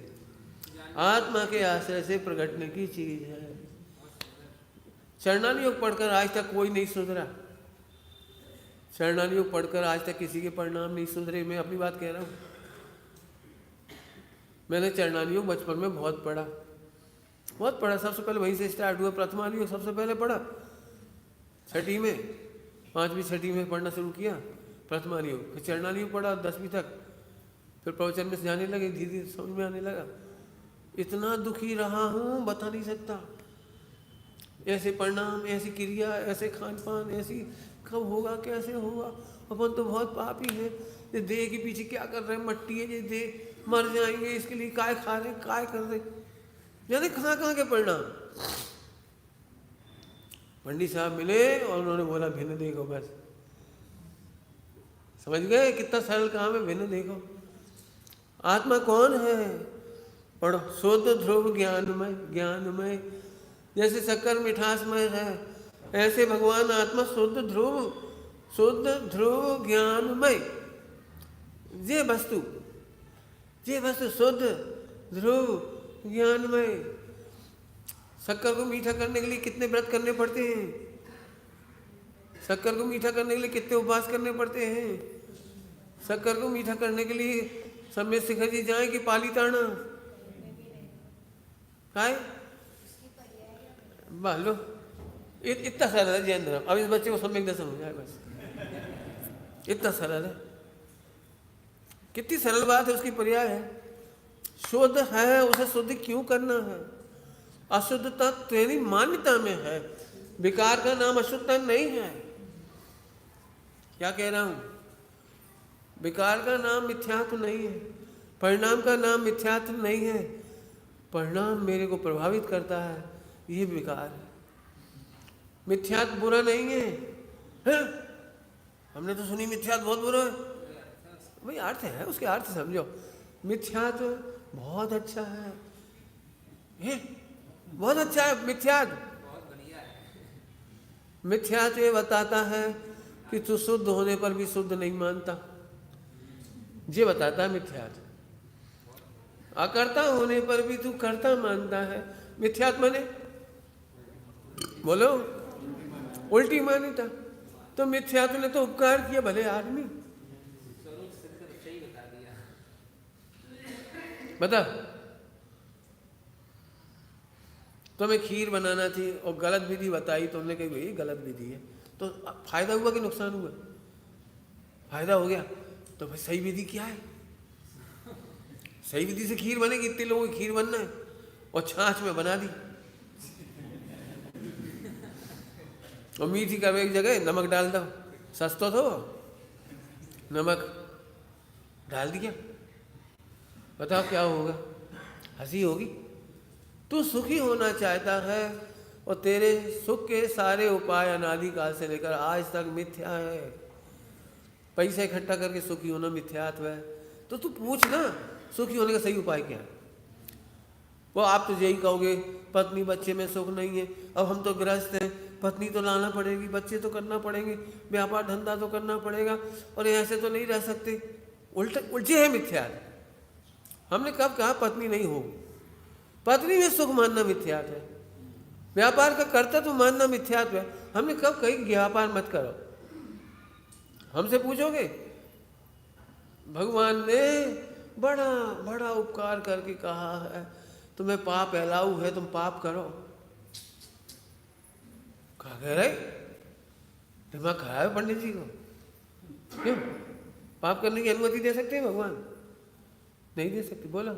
आत्मा के आश्रय से प्रगटने की चीज़ है। चरणान योग पढ़कर आज तक कोई नहीं सुधरा। चरणान योग पढ़कर आज तक किसी के परिणाम नहीं सुधरे। मैं अपनी बात कह रहा हूँ। मैंने चरणान योग बचपन में बहुत पढ़ा, बहुत पढ़ा। सबसे पहले वहीं से स्टार्ट हुआ। प्रथमान योग सबसे पहले पढ़ा छठी में, 5वीं 6ठी में पढ़ना शुरू किया प्रथमान योग। फिर चरणान योग पढ़ा 10वीं तक। फिर प्रवचन में जाने लगे, धीरे धीरे समझ में आने लगा। इतना दुखी रहा हूँ बता नहीं सकता। ऐसे परिणाम, ऐसी क्रिया, ऐसे खान पान, ऐसी कब होगा, कैसे होगा। अपन तो बहुत पापी है। ये देह के पीछे क्या कर रहे हैं, मट्टी है ये देह, मर जाएंगे, इसके लिए काय खा रहे, काय कर रहे, यानी कहाँ के परिणाम। पंडित साहब मिले और उन्होंने बोला भिन्न देखो। बस समझ गए कितना सरल काम है। भिन्न देखो। आत्मा कौन है? पढ़ो। शुद्ध ध्रुव ज्ञानमय, ज्ञानमय। जैसे शक्कर मिठासमय है, ऐसे भगवान आत्मा शुद्ध ध्रुव, शुद्ध ध्रुव ज्ञानमय। ये वस्तु शुद्ध ध्रुव ज्ञानमय। शक्कर को मीठा करने के लिए कितने व्रत करने पड़ते हैं? शक्कर को मीठा करने के लिए कितने उपवास करने पड़ते हैं? शक्कर को मीठा करने के लिए समय शिखर जी जाए कि पाली ताना काय लो। इतना सरल है जैन धर्म। अब इस बच्चे को सम्यक दर्शन हो जाए बस। इतना सरल है। कितनी सरल बात है, उसकी पर्याय है। शुद्ध है, उसे शुद्ध क्यों करना है? अशुद्धता तेरी मान्यता में है। विकार का नाम अशुद्धता नहीं है। क्या कह रहा हूं? विकार का नाम मिथ्यात्व नहीं है। परिणाम का नाम मिथ्यात्व नहीं है। परिणाम मेरे को प्रभावित करता है, ये विकार है। मिथ्यात्व बुरा नहीं है। हमने तो सुनी मिथ्यात्व बहुत बुरा है। भाई अर्थ है, उसके अर्थ समझो। मिथ्यात्व बहुत अच्छा है, बहुत अच्छा है। मिथ्यात्व मिथ्यात्व ये बताता है कि तू शुद्ध होने पर भी शुद्ध नहीं मानता। ये बताता है मिथ्यात्व। अकर्ता होने पर भी तू कर्ता मानता है। मिथ्यात्व माने बोलो उल्टी मान्यता। तो मिथ्यात्व ने तो उपकार किया भले आदमी। बता, तुम्हें खीर बनाना थी और गलत विधि बताई, तुमने कही भाई गलत विधि है, तो फायदा हुआ कि नुकसान हुआ? फायदा हो गया। तो भाई सही विधि क्या है? सही विधि से खीर बनेगी, इतने लोगों की खीर बनना है और छाछ में बना दी और मीठी का एक जगह नमक डाल दो। सस्ता तो नमक डाल दिया, बताओ क्या होगा? हंसी होगी। तू सुखी होना चाहता है और तेरे सुख के सारे उपाय अनादिकाल से लेकर आज तक मिथ्या है। पैसा इकट्ठा करके सुखी होना मिथ्यात्व है। तो तू पूछ ना सुखी होने का सही उपाय क्या है? वो आप तो यही कहोगे पत्नी बच्चे में सुख नहीं है, अब हम तो गृहस्थ हैं, पत्नी तो लाना पड़ेगी, बच्चे तो करना पड़ेंगे, व्यापार धंधा तो करना पड़ेगा और ऐसे तो नहीं रह सकते। उल्टे है मिथ्यात्व। हमने कब कहा पत्नी नहीं हो? पत्नी में सुख मानना मिथ्यात्व है। व्यापार का कर्तव्य मानना मिथ्यात्व है। हमने कब कही व्यापार मत करो? हमसे पूछोगे? भगवान ने बड़ा बड़ा उपकार करके कहा है तुम्हें पाप अलाउ है, तुम पाप करो। कहा कह रहे दिमाग खराब है पंडित जी को? क्यों पाप करने की अनुमति दे सकते हैं भगवान? नहीं दे सकते। बोलो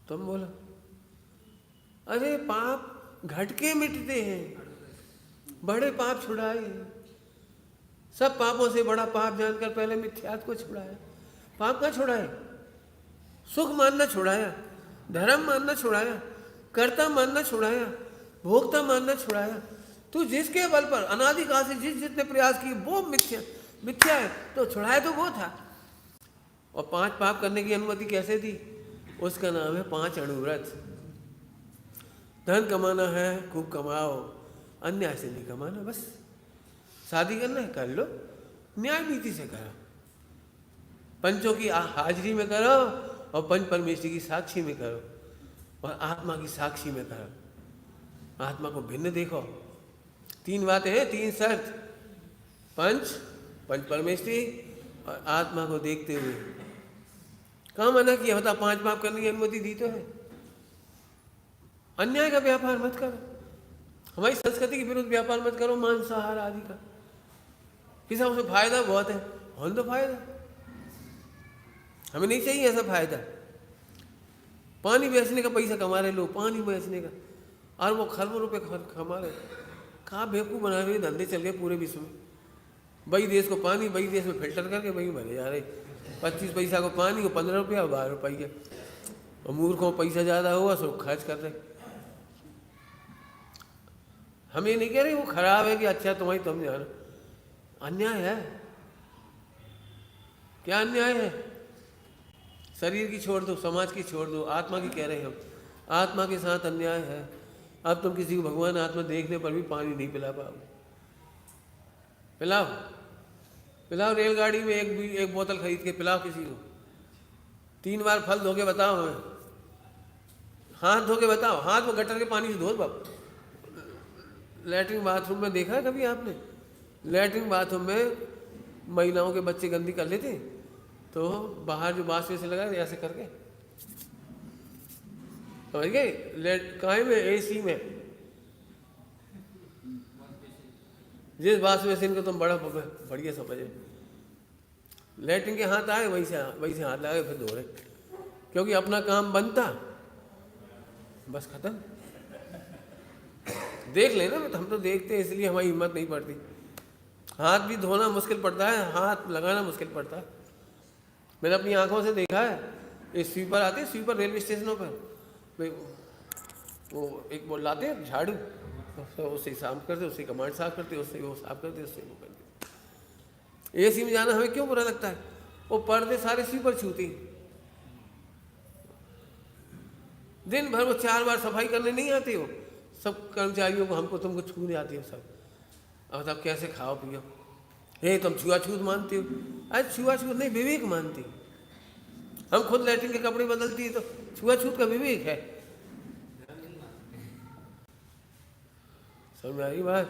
तुम बोलो। अरे पाप घटके मिटते हैं, बड़े पाप छुड़ाए हैं। सब पापों से बड़ा पाप जानकर पहले मिथ्यात्व को छुड़ाया। पाप का छुड़ाए? सुख मानना छुड़ाया, धर्म मानना छुड़ाया, कर्ता मानना छुड़ाया, भोक्ता मानना छुड़ाया। तू जिसके बल पर अनादिकाल से जितने प्रयास किए वो मिथ्या है, तो छुड़ाए तो वो था। और 5 पाप करने की अनुमति कैसे दी? उसका नाम है 5 अणुव्रत। धन कमाना है खूब कमाओ, अन्याय से नहीं कमाना। बस शादी करना है कर लो, न्याय नीति से करो, पंचों की हाजिरी में करो और पंच परमेश्वरी की साक्षी में करो और आत्मा की साक्षी में करो। आत्मा को भिन्न देखो। 3 बातें हैं, 3 शर्त, पंच परमेश्वरी और आत्मा को देखते हुए। कहाँ मना किया होता? 5 पाप करने की अनुमति दी तो है। अन्याय का व्यापार मत करो, हमारी संस्कृति के विरुद्ध व्यापार मत करो, मांसाहार आदि का। किसा उसमें फायदा बहुत है, होने दो फायदा, हमें नहीं चाहिए ऐसा फायदा। पानी बेचने का पैसा कमा रहे लोग, पानी बेचने का, और वो खरबों रुपये कमा रहे। कहाँ बेवकूफ़ बना रहे, धंधे चल गए पूरे विश्व में। वही देश को पानी, वही देश में फिल्टर करके वही भरे जा रहे। 25 पैसा को पानी को 15 रुपया और 12 रुपया, और मूर्खों पैसा ज़्यादा हुआ सो खर्च कर रहे। हम ये नहीं कह रहे वो खराब है कि अच्छा तुम्हारी तुम जानो, अन्याय है। क्या अन्याय है? शरीर की छोड़ दो, समाज की छोड़ दो, आत्मा की कह रहे हैं हम। आत्मा के साथ अन्याय है। अब तुम किसी को भगवान आत्मा देखने पर भी पानी नहीं पिला पाओगे। पिलाओ पिलाओ, रेलगाड़ी में एक बोतल खरीद के पिलाओ किसी को। 3 बार फल धो के बताओ, हमें हाथ धो के बताओ, हाथ वो गटर के पानी से धो बाप। लैट्रिन बाथरूम में देखा है कभी आपने? लैट्रिन बाथरूम में महिलाओं के बच्चे गंदी कर लेते तो बाहर जो बांस से लगा ऐसे करके, समझ गए? काहे में? एसी में। जिस बांस बेसिन को तुम बड़ा बढ़िया समझे, लैट्रिन के हाथ आए वहीं से हाथ लगा फिर धो रहे, क्योंकि अपना काम बनता, बस खत्म। देख लेना, हम तो देखते हैं इसलिए हमारी हिम्मत नहीं पड़ती। हाथ भी धोना मुश्किल पड़ता है, हाथ लगाना मुश्किल पड़ता है। मैंने अपनी आंखों से देखा है। ये स्वीपर आते हैं, स्वीपर रेलवे स्टेशनों पर, वो एक वो लाते हैं झाड़ू, उससे साफ करते, उससे कमांड साफ करते, उससे वो साफ करते, उससे वो करते। एसी में जाना हमें क्यों बुरा लगता है? वो पर्दे सारे स्वीपर छूती, दिन भर वो 4 बार सफाई करने नहीं आती हो। सब कर्मचारियों को, हमको तुमको छूने आती हो सब। अब तब कैसे खाओ पियो? हे तुम छुआछूत मानती हो? अरे छुआछूत नहीं, विवेक मानती। हम खुद लैट्रिन के कपड़े बदलती है तो छुआछूत का विवेक है। समझ में आ रही बात?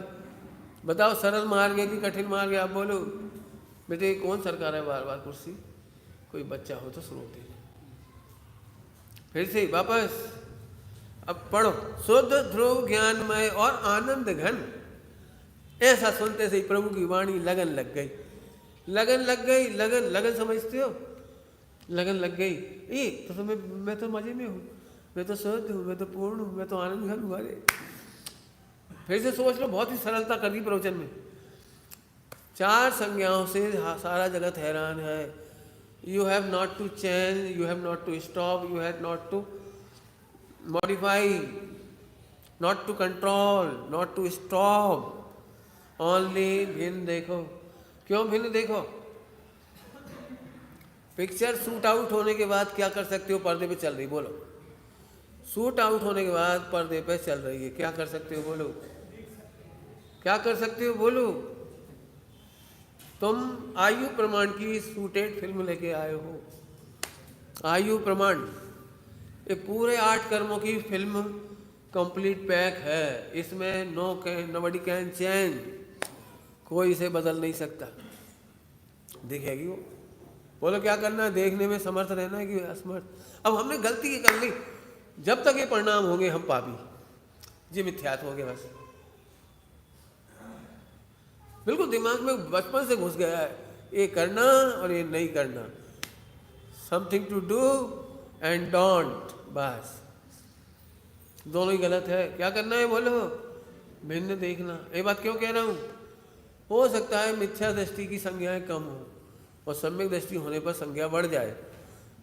बताओ सरल मार्ग है कि कठिन मार्ग है? आप बोलो बेटे, कौन सरकार है बार बार कुर्सी? कोई बच्चा हो तो सुनोते। फिर से वापस अब पढ़ो। शुद्ध ध्रुव ज्ञानमय और आनंद घन। ऐसा सुनते से ही प्रभु की वाणी लगन लग गई, लगन लग गई। लगन समझते हो? लगन लग गई। ये तो मैं तो मजे में हूँ, मैं तो शुद्ध हूँ, मैं तो पूर्ण हूँ, मैं तो आनंद घन हूँ। अरे फिर से सोच लो, बहुत ही सरलता कर दी प्रवचन में। 4 संज्ञाओं से सारा जगत हैरान है। You have not to change, you have not to stop, you have not to modify, not to control, not to stop, only भिन्न देखो। क्यों भिन्न देखो? पिक्चर शूट आउट होने के बाद क्या कर सकते हो? पर्दे पे चल रही, बोलो। शूट आउट होने के बाद पर्दे पे चल रही है, क्या कर सकते हो? बोलो, क्या कर सकते हो? बोलो। तुम आयु प्रमाण की शूटेड फिल्म लेके आए हो। आयु प्रमाण, ये पूरे 8 कर्मों की फिल्म कंप्लीट पैक है। इसमें नोबडी कैन चेंज, कोई इसे बदल नहीं सकता। दिखेगी वो। बोलो क्या करना है? देखने में समर्थ रहना है कि असमर्थ? अब हमने गलती कर ली, जब तक ये परिणाम होंगे हम पापी, ये मिथ्यात्व होंगे। बस बिल्कुल दिमाग में बचपन से घुस गया है ये करना और ये नहीं करना, something to do and don't, बस दोनों ही गलत है। क्या करना है? बोलो, भिन्न देखना। ये बात क्यों कह रहा हूँ? हो सकता है मिथ्या दृष्टि की संज्ञाएं कम हो और सम्यक दृष्टि होने पर संज्ञा बढ़ जाए,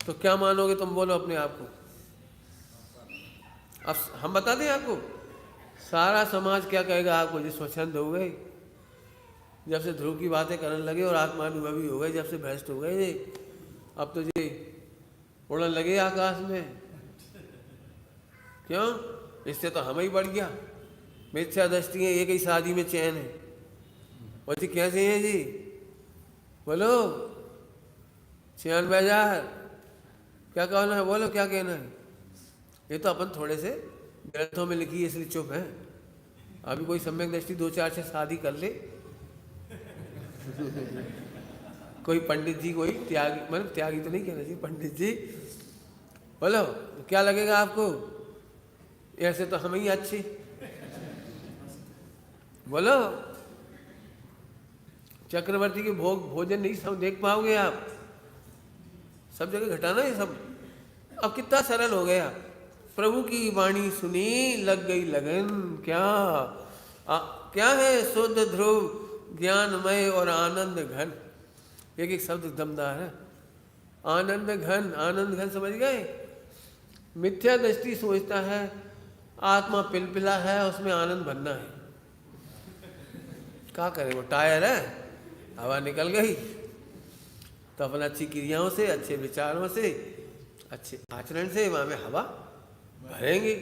तो क्या मानोगे तुम? बोलो अपने आप को। अब हम बता दें आपको, सारा समाज क्या कहेगा आपको जी स्वच्छंद हो गए, जब से ध्रुव की बातें करने लगे और आत्मानुभवी हो गए, जब से भ्रष्ट हो गए जी, अब तो जी उड़न लगे आकाश में। क्यों? इससे तो हम ही बढ़ गया। मिथ्या दृष्टि है, एक ही शादी में चैन है। और जी कैसे हैं जी, बोलो 96,000 क्या कहना है, बोलो क्या कहना है। ये तो अपन थोड़े से ग्रंथों में लिखी है इसलिए चुप है। अभी कोई सम्यक दृष्टि 2-4 से शादी कर ले कोई पंडित जी, कोई त्यागी, मतलब त्यागी तो नहीं कहना चाहिए, पंडित जी, बोलो क्या लगेगा आपको? ऐसे तो हम ही अच्छे, बोलो चक्रवर्ती के भोजन नहीं सब देख पाओगे आप, सब जगह घटाना है सब। अब कितना सरल हो गया, प्रभु की वाणी सुनी लग गई लगन। क्या है शुद्ध ध्रुव ज्ञानमय और आनंद घन। एक एक शब्द दमदार है। आनंद घन, आनंद घन समझ गए। मिथ्या दृष्टि सोचता है आत्मा पिलपिला है, उसमें आनंद भरना है। क्या करे, वो टायर है, हवा निकल गई। तो अपन अच्छी क्रियाओं से, अच्छे विचारों से, अच्छे आचरण से वहां में हवा भरेंगे।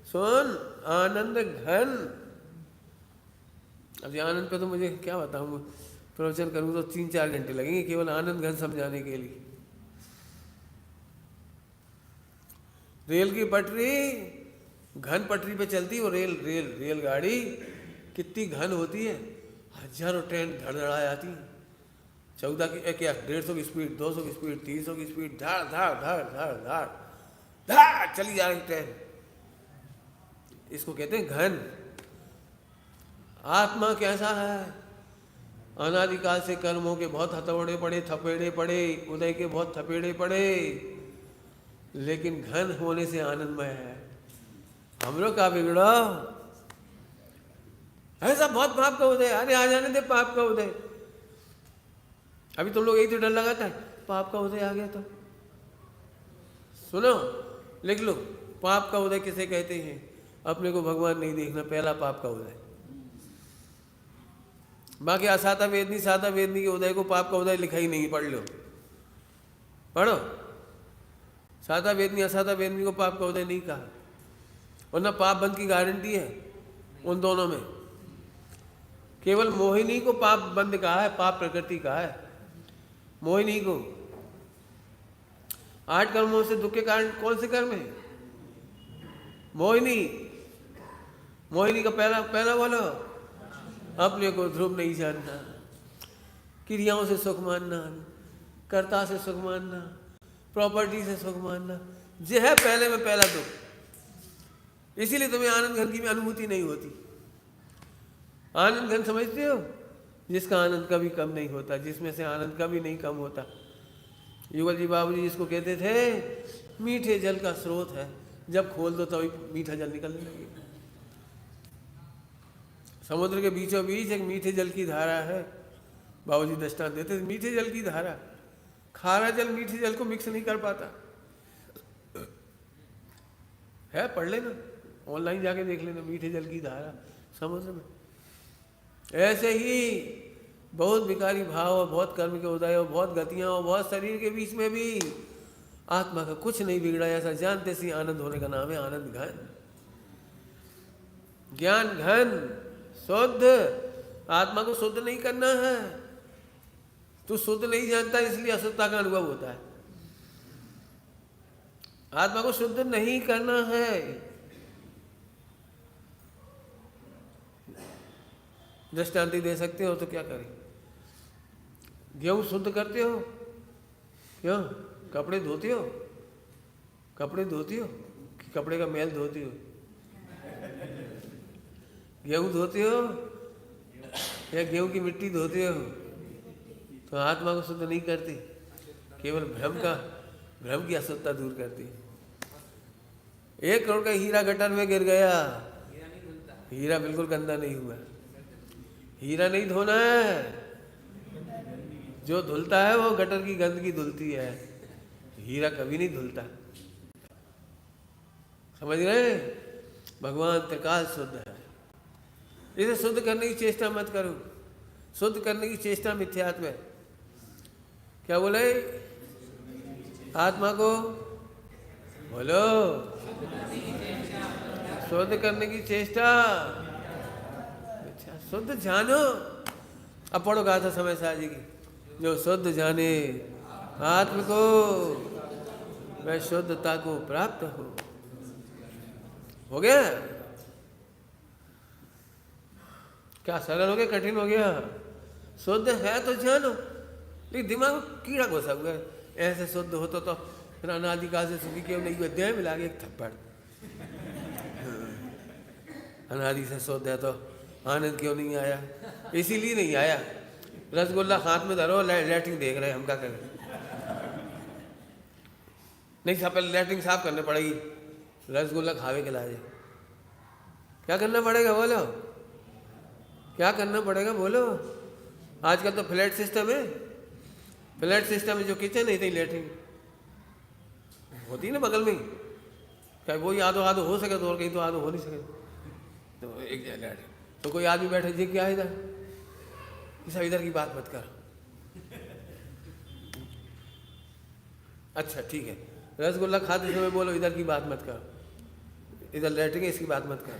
सुन आनंद घन। अब आनंद पे तो मुझे क्या बताऊं, प्रवचन करूं तो 3-4 घंटे लगेंगे केवल आनंद घन समझाने के लिए। रेल की पटरी घन पटरी पे चलती, वो रेलगाड़ी कितनी घन होती है। हजारों ट्रेन धड़धड़ा जाती है, 14 की क्या 150 की स्पीड, 200 की स्पीड, 300 की स्पीड, धाड़ धाड़ धाड़ धाड़ धाड़ धाड़ चली जा रही ट्रेन। इसको कहते हैं घन। आत्मा कैसा है? अनादिकाल से कर्मों के बहुत हथौड़े पड़े, थपेड़े पड़े, उदय के बहुत थपेड़े पड़े, लेकिन घन होने से आनंदमय है। हम लोग का बिगड़ो ऐसा बहुत पाप का उदय, अरे आ जाने दे पाप का उदय। अभी तुम लोग यही तो डर लगाता है पाप का उदय आ गया तो। सुनो लिख लो, पाप का उदय किसे कहते हैं? अपने को भगवान नहीं देखना, पहला पाप का उदय। बाकी असाता वेदनी साता वेदनी के उदय को पाप का उदय लिखा ही नहीं, पढ़ लो, पढ़ो। साता वेदनी असाता वेदनी को पाप का उदय नहीं कहा, और ना पाप बंद की गारंटी है उन दोनों में। केवल मोहिनी को पाप बंद कहा है, पाप प्रकृति कहा है मोहिनी को। 8 कर्मों से दुख के कारण कौन से कर्म है? मोहिनी। मोहिनी का पहला बोलो, अपने को ध्रुव नहीं जानना, क्रियाओं से सुख मानना, कर्ता से सुख मानना, प्रॉपर्टी से सुख मानना, यह है पहले में पहला दुख। इसीलिए तुम्हें आनंद घन की अनुभूति नहीं होती। आनंद घन समझते हो? जिसका आनंद कभी कम नहीं होता, जिसमें से आनंद कभी नहीं कम होता। युगल जी बाबू जी जिसको कहते थे मीठे जल का स्रोत है, जब खोल दो तभी मीठा जल निकलने लगेगा। समुद्र के बीचों बीच एक मीठे जल की धारा है। बाबूजी दृष्टांत देते थे, मीठे जल की धारा। खारा जल मीठे जल को मिक्स नहीं कर पाता है, पढ़ लेना, ऑनलाइन जाके देख लेना, मीठे जल की धारा समुद्र में। ऐसे ही बहुत विकारी भाव और बहुत कर्म के उदय और बहुत गतियां और बहुत शरीर के बीच में भी आत्मा का कुछ नहीं बिगड़ा, ऐसा जानते सी आनंद होने का नाम है आनंद घन। ज्ञान घन शुद्ध। आत्मा को शुद्ध नहीं करना है, तू शुद्ध नहीं जानता इसलिए अशुद्धता का अनुभव होता है। आत्मा को शुद्ध नहीं करना है। दृष्टांति दे सकते हो तो क्या करें? गेहूं शुद्ध करते हो? क्यों? कपड़े धोते हो? कपड़े धोती हो कि कपड़े का मैल धोती हो? गेहूं धोते हो या गेहूं की मिट्टी धोते हो? तो आत्मा को शुद्ध नहीं करती, केवल भ्रम की अशुद्धता दूर करती। 1 करोड़ का हीरा गटर में गिर गया, हीरा बिल्कुल गंदा नहीं हुआ। हीरा नहीं धोना है, जो धुलता है वो गटर की गंदगी धुलती है, हीरा कभी नहीं धुलता। समझ रहे? भगवान त्रिकाल शुद्ध है। इसे शुद्ध करने की चेष्टा मत करो। शुद्ध करने की चेष्टा मिथ्यात्व है। क्या बोले? आत्मा को बोलो, शुद्ध करने की चेष्टा मिथ्या। शुद्ध जानो। अब पढ़ो गाथा समय साजी की, जो शुद्ध जाने आत्म को वह शुद्धता को प्राप्त हो गया। क्या सरल हो गया, कठिन हो गया? शुद्ध है तो जानो, लेकिन दिमाग में कीड़ा घुसा हुआ है। ऐसे शुद्ध होता तो फिर अनादिकाल से सुखी क्यों नहीं हुआ? देह में लागे एक थप्पड़। अनादि से शुद्ध है तो आनंद क्यों नहीं आया? इसीलिए नहीं आया। रसगुल्ला हाथ में धरो, लैट्रिन देख रहे हैं, हम क्या करें? नहीं साहब, पहले लैट्रिन साफ करने पड़ेगी, रसगुल्ला खावे के लाए। क्या करना पड़ेगा बोलो? क्या करना पड़ेगा बोलो? आजकल तो फ्लैट सिस्टम है। फ्लैट सिस्टम में जो किचन है, लैट्रिन होती है ना बगल में ही। क्या वो आधो आधो हो सके तो, और कहीं तो आधो हो नहीं सके तो एक लैट्रिन। तो कोई आदमी बैठे जी क्या है इधर, सब इधर की बात मत कर। अच्छा ठीक है, रसगुल्ला खाते समय बोलो इधर की बात मत कर, इधर लैट्रिन है इसकी बात मत कर।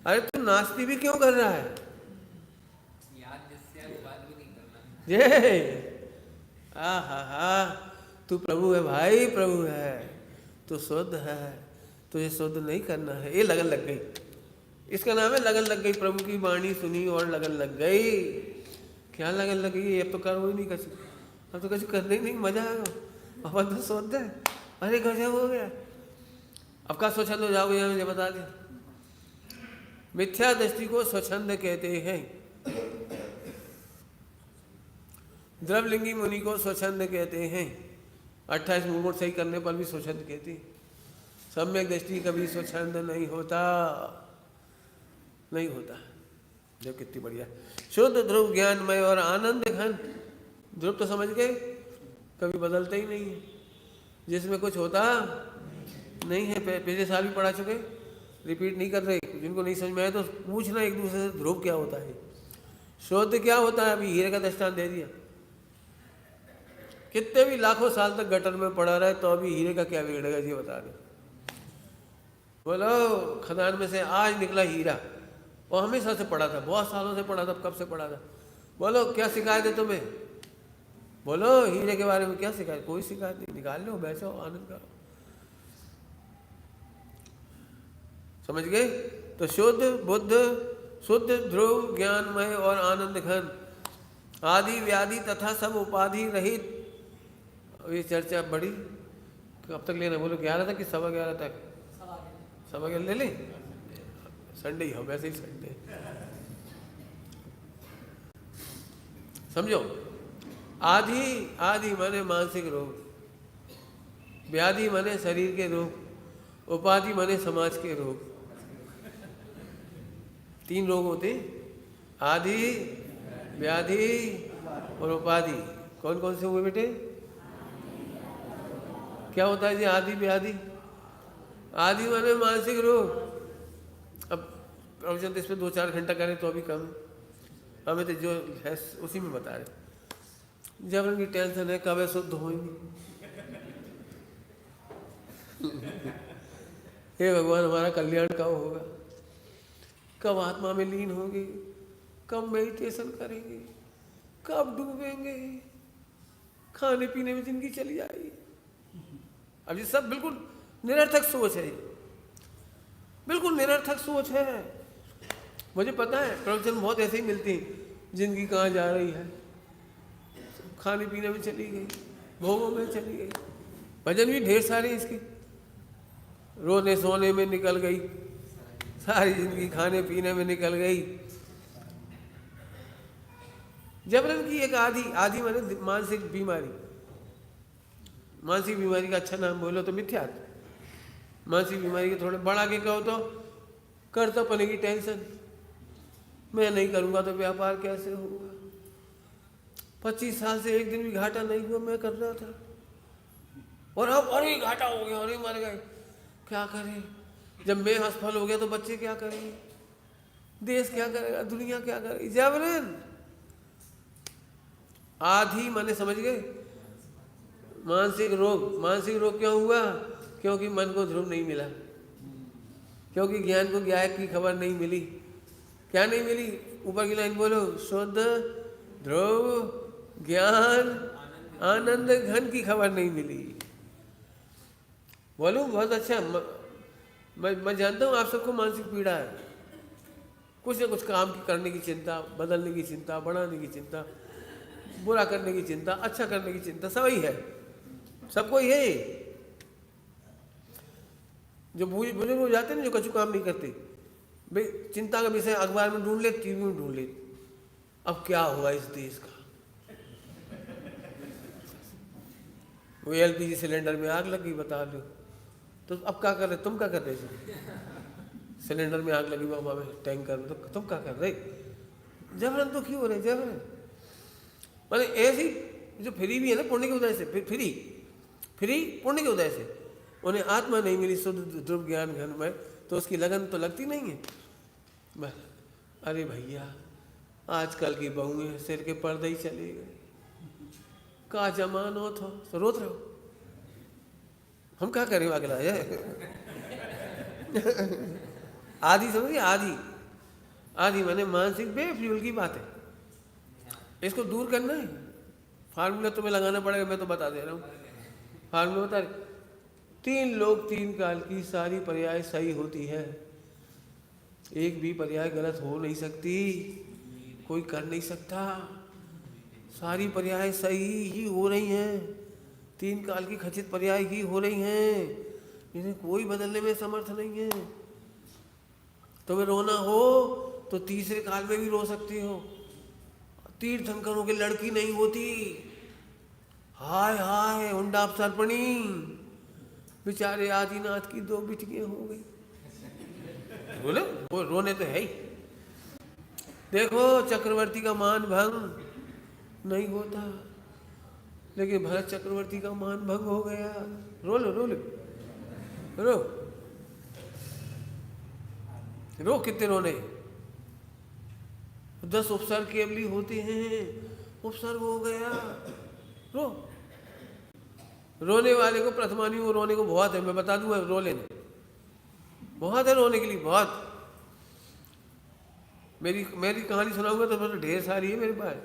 अरे तू नास्ती भी क्यों कर रहा है? याद जिससे बात भी नहीं करना। ये हा, तू प्रभु है भाई, प्रभु है, तू शुद्ध है, तुझे शुद्ध नहीं करना है। ये लगन लग गई, इसका नाम है लगन लग गई। प्रभु की वाणी सुनी और लगन लग गई। क्या लगन लग गई? अब तो करो ही नहीं कछु, अब तो कछु करने ही नहीं, मजा आएगा। अब तो शुद्ध है, अरे गजब हो गया। अब का स्वच्छंद हो जाओगे? मुझे बता दे। मिथ्या दृष्टि को स्वच्छंद कहते हैं। द्रवलिंगी मुनि को स्वच्छंद कहते हैं। 28 मुकुट सही करने पर भी स्वच्छंद कहते हैं। सम्यक दृष्टि कभी स्वच्छंद नहीं होता, नहीं होता। जब कितनी बढ़िया शुद्ध ध्रुव ज्ञानमय और आनंद घन। ध्रुव तो समझ गए, कभी बदलते ही नहीं है, जिसमें कुछ होता नहीं है। पिछले साल भी पढ़ा चुके, रिपीट नहीं कर रहे। जिनको नहीं समझ में आया तो पूछना एक दूसरे से, ध्रुव क्या होता है, शुद्ध क्या होता है। अभी हीरे का दृष्टांत दे दिया। कितने भी लाखों साल तक गटर में पड़ा रहे तो अभी हीरे का क्या बिगड़ेगा? ये बता दे। बोलो, खदान में से आज निकला हीरा, और हमेशा से पड़ा था, बहुत सालों से पड़ा था। कब से पड़ा था? बोलो, क्या शिकायत है तुम्हें? बोलो, हीरे के बारे में क्या शिकायत? कोई शिकायत नहीं। निकाल लो, बैठो, आनंद करो। समझ गए? तो शुद्ध बुद्ध, शुद्ध ध्रुव ज्ञानमय और आनंद घन, आदि व्याधि तथा सब उपाधि रहित। ये चर्चा बड़ी, कब तक लेना? बोलो 11 तक कि 11:15 तक? 11:15 ले लें। संडे ही हो, वैसे ही संडे। समझो, आदि आदि माने मानसिक रोग, व्याधि माने शरीर के रोग, उपाधि माने समाज के रोग। 3 रोग होते, आदि व्याधि और उपाधि। कौन कौन से हुए बेटे? क्या होता है जी आदि व्याधि? आदि माने मानसिक रोग। अब प्रवचन तो इस पर 2-4 घंटा करें तो अभी कम, हमें तो जो है उसी में बता रहे। जब उनकी टेंशन है कब शुद्ध होंगी। हे भगवान, हमारा कल्याण कब होगा? कब आत्मा में लीन होंगे? कब मेडिटेशन करेंगे? कब डूबेंगे? खाने पीने में जिंदगी चली जाएगी। अब ये सब बिल्कुल निरर्थक सोच है, बिल्कुल निरर्थक सोच है। मुझे पता है प्रवचन बहुत ऐसे ही मिलती हैं, जिंदगी कहाँ जा रही है, खाने पीने में चली गई, भोगों में चली गई। भजन भी ढेर सारे इसके, रोने सोने में निकल गई, सारी जिंदगी खाने पीने में निकल गई। जबरन की एक आदि माने मानसिक बीमारी। मानसिक बीमारी का अच्छा नाम बोलो तो मिथ्यात्व। मानसिक बीमारी के थोड़े बढ़ा के कहो तो कर्तव्य की टेंशन, मैं नहीं करूंगा तो व्यापार कैसे होगा। 25 साल से एक दिन भी घाटा नहीं हुआ, मैं कर रहा था, और अब अरे घाटा हो गया, अरे मर गए, क्या करें, जब मैं असफल हो गया तो बच्चे क्या करेंगे, देश क्या करेगा, दुनिया क्या करेगी। जबरन आधी माने समझ गए। मानसिक रोग क्यों हुआ? क्योंकि मन को ध्रुव नहीं मिला, क्योंकि ज्ञान को ज्ञायक की खबर नहीं मिली। क्या नहीं मिली? ऊपर की लाइन बोलो, शुद्ध ध्रुव ज्ञान आनंद घन की खबर नहीं मिली। बोलो बहुत अच्छा। मैं जानता हूँ आप सबको मानसिक पीड़ा है, कुछ ना कुछ काम करने की चिंता, बदलने की चिंता, बढ़ाने की चिंता, बुरा करने की चिंता, अच्छा करने की चिंता, सब ही है, सबको ही है। जो बुजुर्ग हो जाते हैं ना, जो कछु काम नहीं करते, भाई चिंता का विषय अखबार में ढूंढ ले, टीवी में ढूंढ ले, अब क्या होगा इस देश का, वो एलपीजी सिलेंडर में आग लगी, बता लो, तो अब क्या कर रहे, तुम क्या कर रहे? सिलेंडर में आग लगी बाबा में, टैंकर में, तो तुम क्या कर रहे? जबरन दुखी हो रहे, जबरन। माने ऐसी जो फ्री भी है ना पुण्य के उदय से, फ्री पुण्य के उदय से उन्हें आत्मा नहीं मिली शुद्ध ध्रुव ज्ञान घन में, तो उसकी लगन तो लगती नहीं है। बस अरे भैया आजकल की बहुएं सिर के पर्दे ही चले गए, का जमानो था, तो रोत रहो, हम क्या करें अगला है। आदि समझिए, आदि माने मानसिक बेफ्यूल की बात है, इसको दूर करना है। फार्मूला तुम्हें लगाना पड़ेगा, मैं तो बता दे रहा हूँ। फार्मूला बता रहे, 3 लोग 3 काल की सारी पर्याय सही होती है, एक भी पर्याय गलत हो नहीं सकती, कोई कर नहीं सकता, सारी पर्याय सही ही हो रही हैं, 3 काल की खचित पर्याय ही हो रही हैं, इन्हें कोई बदलने में समर्थ नहीं है। तुम्हें रोना हो तो तीसरे काल में भी रो सकते हो। तीर्थंकरों की लड़की नहीं होती, हाय हाय हुंडा सर्पणी, बेचारे आदिनाथ की 2 बिटियां हो गई। बोले वो रोने तो है ही। देखो चक्रवर्ती का मान भंग नहीं होता, लेकिन भरत चक्रवर्ती का मान भंग हो गया। रो लो रो लो रो रो, कितने रोने। 10 उपसर्ग केवली होते हैं, उपसर्ग हो गया, रो। रोने वाले को प्रथमानी वो रोने को बहुत है, मैं बता दूंगा, रो लेने बहुत है, रोने के लिए बहुत। मेरी कहानी सुनाऊंगा तो मतलब ढेर सारी है मेरे पास।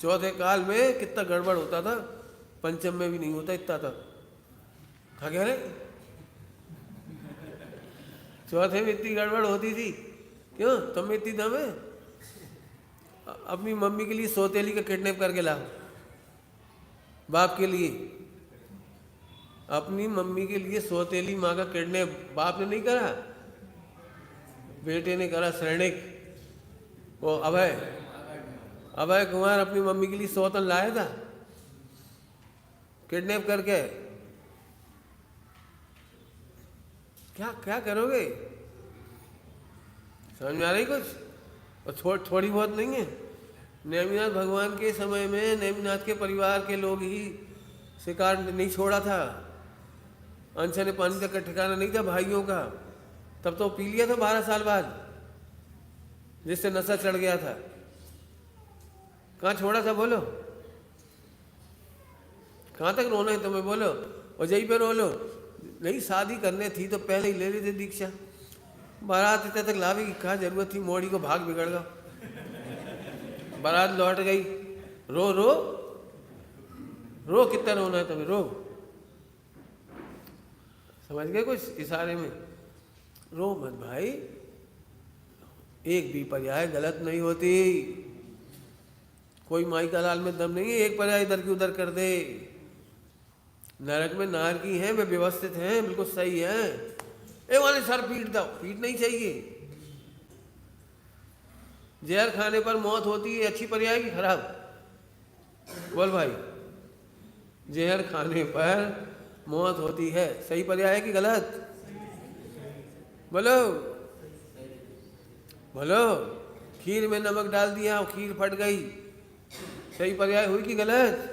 चौथे काल में कितना गड़बड़ होता था, पंचम में भी नहीं होता इतना था। कहा कह रहे चौथे में इतनी गड़बड़ होती थी, क्यों तुम में इतनी दम है? अपनी मम्मी के लिए सौतेली का किडनैप करके लाओ, बाप के लिए, अपनी मम्मी के लिए सौतेली माँ का किडनैप बाप ने नहीं करा, बेटे ने करा। सैनिक वो अभय कुमार अपनी मम्मी के लिए सौतन लाया था किडनैप करके। क्या करोगे? समझ में आ रही कुछ? और थोड़ी बहुत नहीं है। नेमिनाथ भगवान के समय में नेमिनाथ के परिवार के लोग ही शिकार नहीं छोड़ा था, अनशन पानी तक का ठिकाना नहीं था भाइयों का, तब तो पी लिया था 12 साल बाद, जिससे नशा चढ़ गया था। कहाँ छोड़ा था बोलो? कहाँ तक रोना है तुम्हें बोलो? और यहीं पे रो लो। नहीं शादी करने थी तो पहले ही ले लेते दीक्षा, बारात इतने तक लावे की क्या जरूरत थी, मोड़ी को भाग बिगड़ गया, बारात लौट गई। रो रो रो, कितना रोना है तुम्हें, रो। समझ गए कुछ इशारे में? रो मत भाई, एक भी पर्याय गलत नहीं होती, कोई माई का लाल में दम नहीं है एक पर्याय इधर की उधर कर दे। नरक में नारकी हैं, वे व्यवस्थित हैं, बिल्कुल सही है। ए वाले सर पीट दो, पीट नहीं चाहिए। जहर खाने पर मौत होती है, अच्छी पर्याय की खराब? बोल भाई, जहर खाने पर मौत होती है, सही पर्याय है कि गलत? बोलो बोलो। खीर में नमक डाल दिया और खीर फट गई, सही पर्याय हुई कि गलत?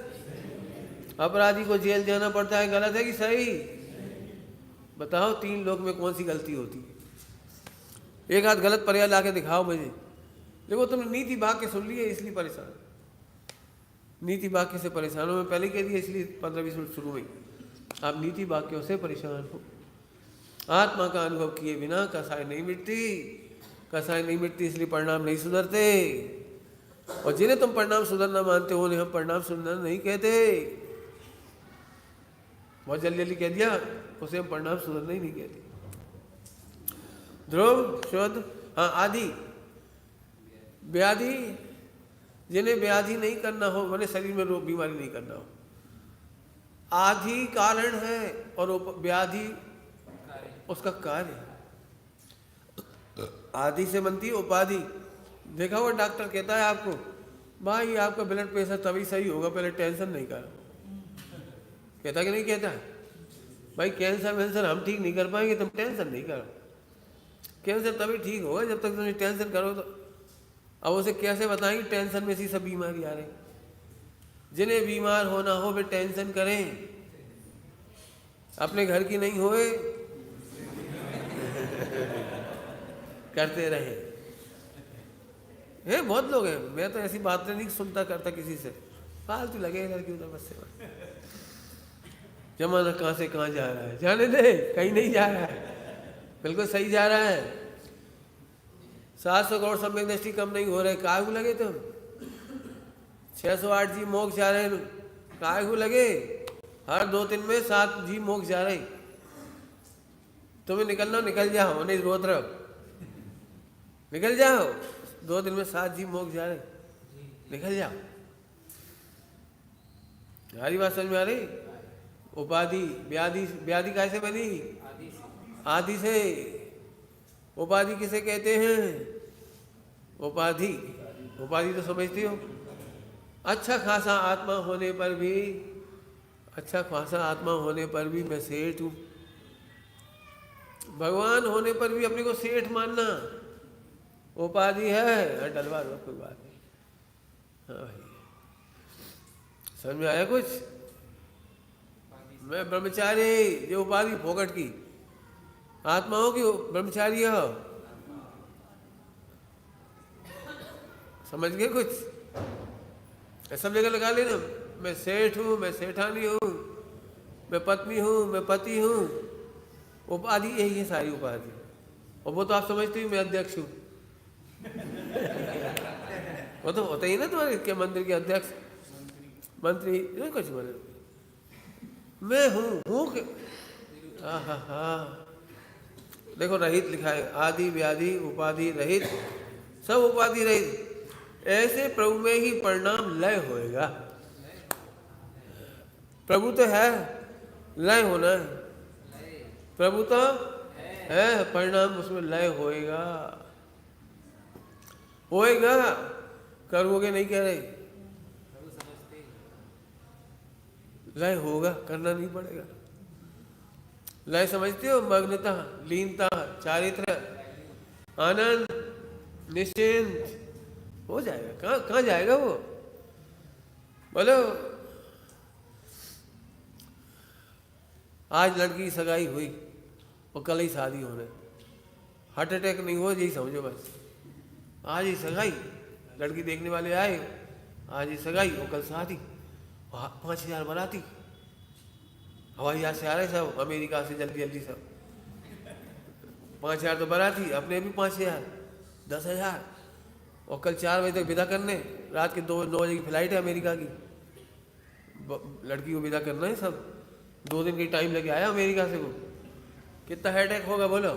अपराधी को जेल जाना पड़ता है, गलत है कि सही? बताओ 3 लोग में कौन सी गलती होती है? एक आध गलत पर्याय ला के दिखाओ मुझे। देखो तुमने नीति वाक्य सुन लिए इसलिए परेशान, नीति वाक्य से परेशान हो। मैं पहले कह दिया इसलिए 15-20 मिनट शुरू में आप नीति वाक्यों से परेशान हो। आत्मा का अनुभव किए बिना कसाय नहीं मिटती, कसाय नहीं मिटती इसलिए परिणाम नहीं सुधरते। और जिन्हें तुम परिणाम सुधरना मानते हो उन्हें हम परिणाम सुधरना नहीं कहते। बहुत जल्दी जल्दी कह दिया, उसे हम परिणाम सुधरना ही नहीं कहते। ध्रुव शुद्ध, हाँ आदि व्याधि, जिन्हें व्याधि नहीं करना हो, मैंने शरीर में रोग बीमारी नहीं करना हो, आदि कारण है और व्याधि उसका कार्य है। आदि से बनती है उपाधि। देखा हुआ डॉक्टर कहता है आपको, भाई आपका ब्लड प्रेशर तभी सही होगा, पहले टेंशन नहीं कर। कहता कि नहीं कहता? भाई कैंसर वैंसर हम ठीक नहीं कर पाएंगे, तुम टेंशन नहीं करो। कैंसर तभी ठीक होगा जब तक तुम टेंशन करो। तो अब उसे कैसे बताएंगे टेंशन में सी सब बीमारी आ रही? जिन्हें बीमार होना हो वे टेंशन करें, अपने घर की नहीं होए करते रहे। है बहुत लोग हैं, मैं तो ऐसी बातें नहीं सुनता करता किसी से, फालतू लगे इधर की उधर बस से। जमाना कहाँ से कहाँ जा रहा है, जाने दे, कहीं नहीं जा रहा है, बिल्कुल सही जा रहा है। 700 करोड़ सम्यक दृष्टि कम नहीं हो रहे, काहे को लगे तुम? 608 जी मोक्ष जा रहे हैं, काहे को लगे? हर 2 दिन में 7 जी मोक्ष जा रहे। तुम्हें निकलना निकल जाओ, नहीं रोत रहो, निकल जाओ। 2 दिन में 7 जी मोक्ष जा रहे, निकल जाओ। हमारी बात समझ में आ रही? उपाधि व्याधि, व्याधि कैसे बनी? आदि से। उपाधि किसे कहते हैं? उपाधि, उपाधि तो समझती हो। अच्छा खासा आत्मा होने पर भी, अच्छा खासा आत्मा होने पर भी मैं सेठ हूँ। भगवान होने पर भी अपने को सेठ मानना उपाधि है। डलवा दो, कोई बात नहीं। हाँ भाई, समझ में आया कुछ? मैं ब्रह्मचारी, ये उपाधि फोकट की। आत्माओं की ब्रह्मचारी हो, समझ गए कुछ? सब जगह लगा लेना, मैं सेठ हूँ, मैं सेठानी हूँ, मैं पत्नी हूँ, मैं पति हूँ। उपाधि यही है सारी उपाधि। और वो तो आप समझते हो मैं अध्यक्ष हूँ। वो तो होता ही ना तुम्हारे क्या मंदिर के अध्यक्ष, मंत्री, कुछ बोले मैं हूँ हाँ। देखो रहित लिखा है, आदि व्याधि उपाधि रहित, सब उपाधि रहित। ऐसे प्रभु में ही परिणाम लय होएगा। प्रभु तो है, लय होना है। प्रभु तो है, परिणाम उसमें लय होएगा। होएगा, करोगे नहीं कह रहे, लय होगा, करना नहीं पड़ेगा। लय समझते हो? मग्नता, लीनता, चारित्र, आनंद, निश्चिंत हो जाएगा। कहाँ जाएगा वो? बोलो, आज लड़की की सगाई हुई और कल ही शादी होने, हार्ट अटैक नहीं हो, यही समझो बस। आज ही सगाई, लड़की देखने वाले आए, आज ही सगाई और कल शादी। 5000 बाराती हवाई जहाज से आ रहे सब, अमेरिका से जल्दी जल्दी सब। 5000 तो बाराती, अपने भी 5000, 10,000। और कल 4 बजे तक विदा करने, रात के 9 बजे की फ्लाइट है अमेरिका की। लड़की को विदा करना है सब, 2 दिन की टाइम लेके आया अमेरिका से वो। कितना हेडेक होगा बोलो,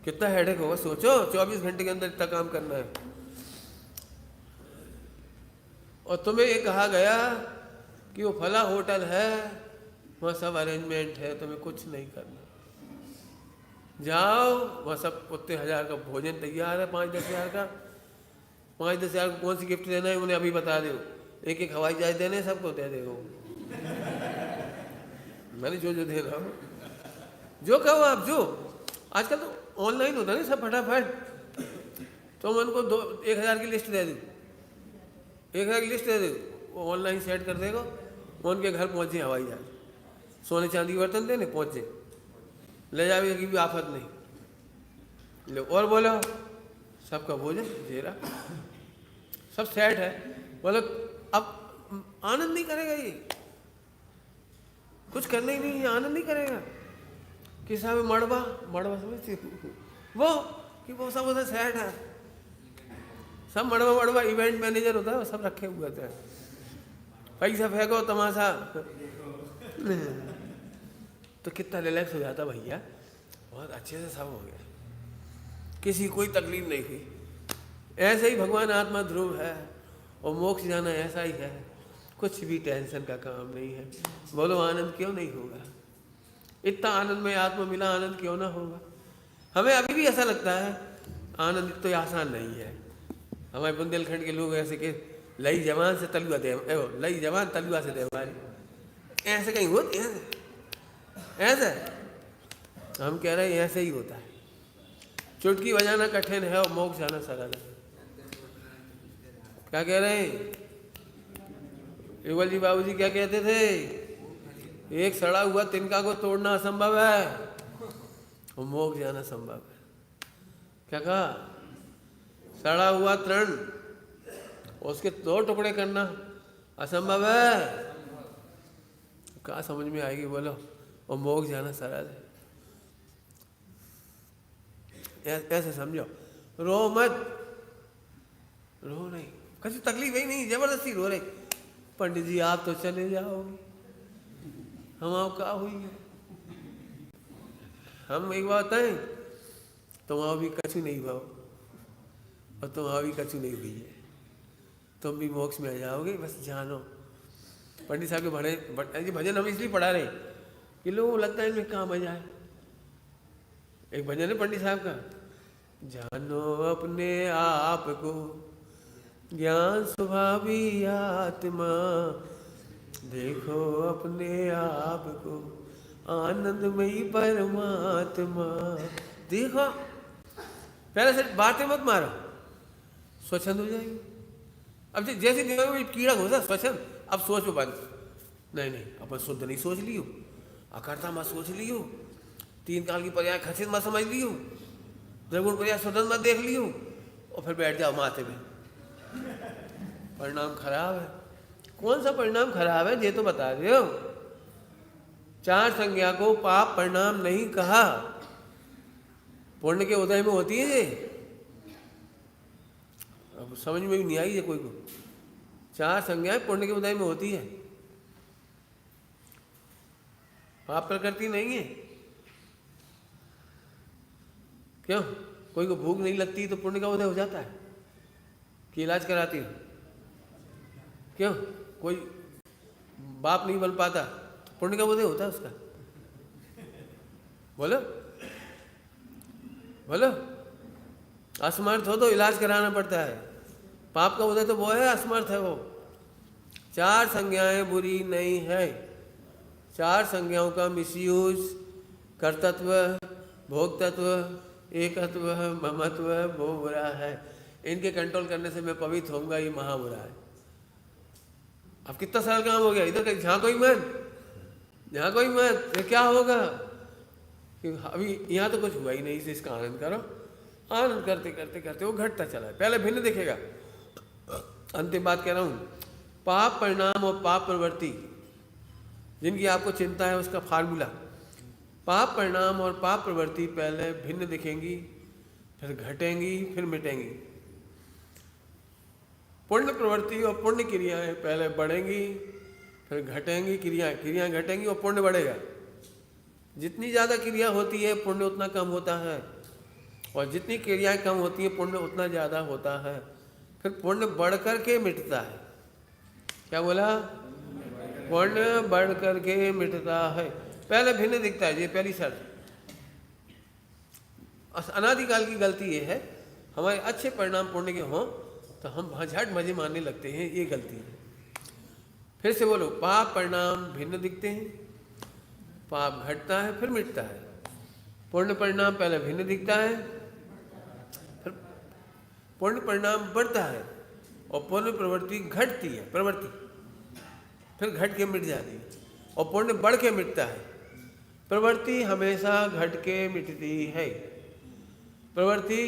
कितना हेडेक होगा सोचो। 24 घंटे के अंदर इतना काम करना है। और तुम्हें ये कहा गया कि वो फला होटल है, वहाँ सब अरेंजमेंट है, तुम्हें कुछ नहीं करना। जाओ, वहाँ सब उतने 1000 का भोजन तैयार है, 5-10 हज़ार का। 5-10 हज़ार को कौन सी गिफ्ट देना है उन्हें अभी बता दो। एक हवाई जहाज देने सबको दे देगा। मैंने जो दे रहा हूँ, जो कहो आप, जो आजकल तो ऑनलाइन होता है ना सब फटाफट। तो मैं उनको 1000 की लिस्ट दे दूँ, 1000 की लिस्ट दे दो, वो ऑनलाइन सेट कर देगा। उनके घर पहुंचे हवाई जहाज, सोने चांदी बर्तन थे, पहुंचे, ले जावे की भी आफत नहीं। लो और बोलो, सबका भोजन जेरा, सब सेट है। बोलो अब आनंद नहीं करेगा ये, कुछ करना ही नहीं है, आनंद नहीं करेगा। किसा में मड़वा, मड़वा समझते वो कि वो सब उधर सेट है, सब मड़वा मड़वा इवेंट मैनेजर होता है, वो सब रखे हुए थे, पैसा फेंको तमाशा। तो कितना रिलैक्स हो जाता भैया, बहुत अच्छे से सब हो गया, किसी कोई तकलीफ नहीं हुई। ऐसे ही भगवान आत्मा ध्रुव है और मोक्ष जाना ऐसा ही है, कुछ भी टेंशन का काम नहीं है। बोलो आनंद क्यों नहीं होगा? इतना आनंद में आत्मा मिला, आनंद क्यों ना होगा? हमें अभी भी ऐसा लगता है आनंद तो आसान नहीं है। हमारे बुंदेलखंड के लोग ऐसे के लई जवान से तलुआ दे, लई जवान तलुआ से दे हमारी, ऐसे कहीं होती है ऐसे? हम कह रहे हैं ऐसे ही होता है। चुटकी बजाना कठिन है और मोक्ष जाना सरल है। क्या कह रहे हैं युगल जी बाबूजी? क्या कहते थे? एक सड़ा हुआ तिनका को तोड़ना असंभव है और मोक्ष जाना संभव है। क्या कहा? सड़ा हुआ तृण उसके 2 टुकड़े करना असंभव है। क्या समझ में आएगी बोलो? और मोक्ष जाना सरल है। ऐसे समझो, रो मत, रो नहीं, किसी तकलीफ ही नहीं, जबरदस्ती रो रहे। पंडित जी आप तो चले जाओगे, हम आप क्या हुई है? हम एक बात बताएं, तुम भी कछु नहीं भाव और तुम भी कछु नहीं हुई है, तुम भी मोक्ष में आ जाओगे, बस जानो। पंडित साहब के भजन हम इसलिए पढ़ा रहे कि लोगों को लगता है इनमें कहाँ मजा है। एक भजन है पंडित साहब का, जानो अपने आप को ज्ञान स्वभावी आत्मा, देखो अपने आप को आनंदमयी परमात्मा। देखो पहले से बातें मत मारो, स्वच्छंद हो जाएगी। अब जैसे दिमाग में कीड़ा घुसा स्वच्छंद, अब सोच में बंद, नहीं अपन शुद्ध नहीं सोच लियो, अकर्ता मत सोच लियो, 3 काल की पर्याय खचित मत समझ लियो, द्रगुण पर्याय स्वतंत्र मत देख लियो और फिर बैठ जाओ माथे में। परिणाम खराब है। कौन सा परिणाम खराब है ये तो बता दो। 4 संज्ञा को पाप परिणाम नहीं कहा, पुण्य के उदय में होती है ये। अब समझ में भी नहीं आई है कोई को। 4 संज्ञाएं पुण्य के उदय में होती है, पाप प्रकृति नहीं है। क्यों? कोई को भूख नहीं लगती तो पुण्य का उदय हो जाता है कि इलाज कराती हो? क्यों? कोई बाप नहीं बन पाता तो पुण्य का उदय होता है उसका? बोलो बोलो। असमर्थ हो तो इलाज कराना पड़ता है, पाप का उदय तो वो है, असमर्थ है वो। 4 संज्ञाएं बुरी नहीं है, 4 संज्ञाओं का मिसयूज, कर्तत्व, भोक्तत्व, एकत्व, ममत्व, वो बुरा है। इनके कंट्रोल करने से मैं पवित्र होऊंगा, ये महा बुरा है। अब कितना सरल काम हो गया, इधर झांको ही मत, झांको ही मत, ये क्या होगा कि अभी यहाँ तो कुछ हुआ ही नहीं, इसका आनंद करो। आनंद करते करते करते वो घटता चला है, पहले भिन्न दिखेगा। अंतिम बात कह रहा हूँ, पाप परिणाम और पाप प्रवृत्ति जिनकी आपको चिंता है उसका फार्मूला, पाप परिणाम और पाप प्रवृत्ति पहले भिन्न दिखेंगी, फिर घटेंगी, फिर मिटेंगी। पुण्य प्रवृत्ति और पुण्य क्रियाएं पहले बढ़ेंगी, फिर घटेंगी, क्रियाएं घटेंगी और पुण्य बढ़ेगा। जितनी ज़्यादा क्रिया होती है पुण्य उतना कम होता है, और जितनी क्रियाएं कम होती है पुण्य उतना ज़्यादा होता है। फिर पुण्य बढ़ कर के मिटता है। क्या बोला? पुण्य बढ़ कर के मिटता है, पहले भिन्न दिखता है, ये पहली शर्त। अनादिकाल की गलती ये है, हमारे अच्छे परिणाम पुण्य के हों तो हम झट मजे मारने लगते हैं, ये गलती है। फिर से बोलो, पाप परिणाम भिन्न दिखते हैं, पाप घटता है फिर मिटता है। पुण्य परिणाम पहले भिन्न दिखता है, फिर पुण्य परिणाम बढ़ता है और पुण्य प्रवृत्ति घटती है। प्रवृत्ति फिर घट के मिट जाती है, और पुण्य बढ़ के मिटता है। प्रवृत्ति हमेशा घट के मिटती है, प्रवृत्ति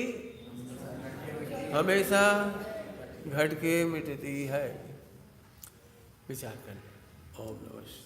हमेशा घट के मिटती है। विचार करें। ओम नमः शिवाय।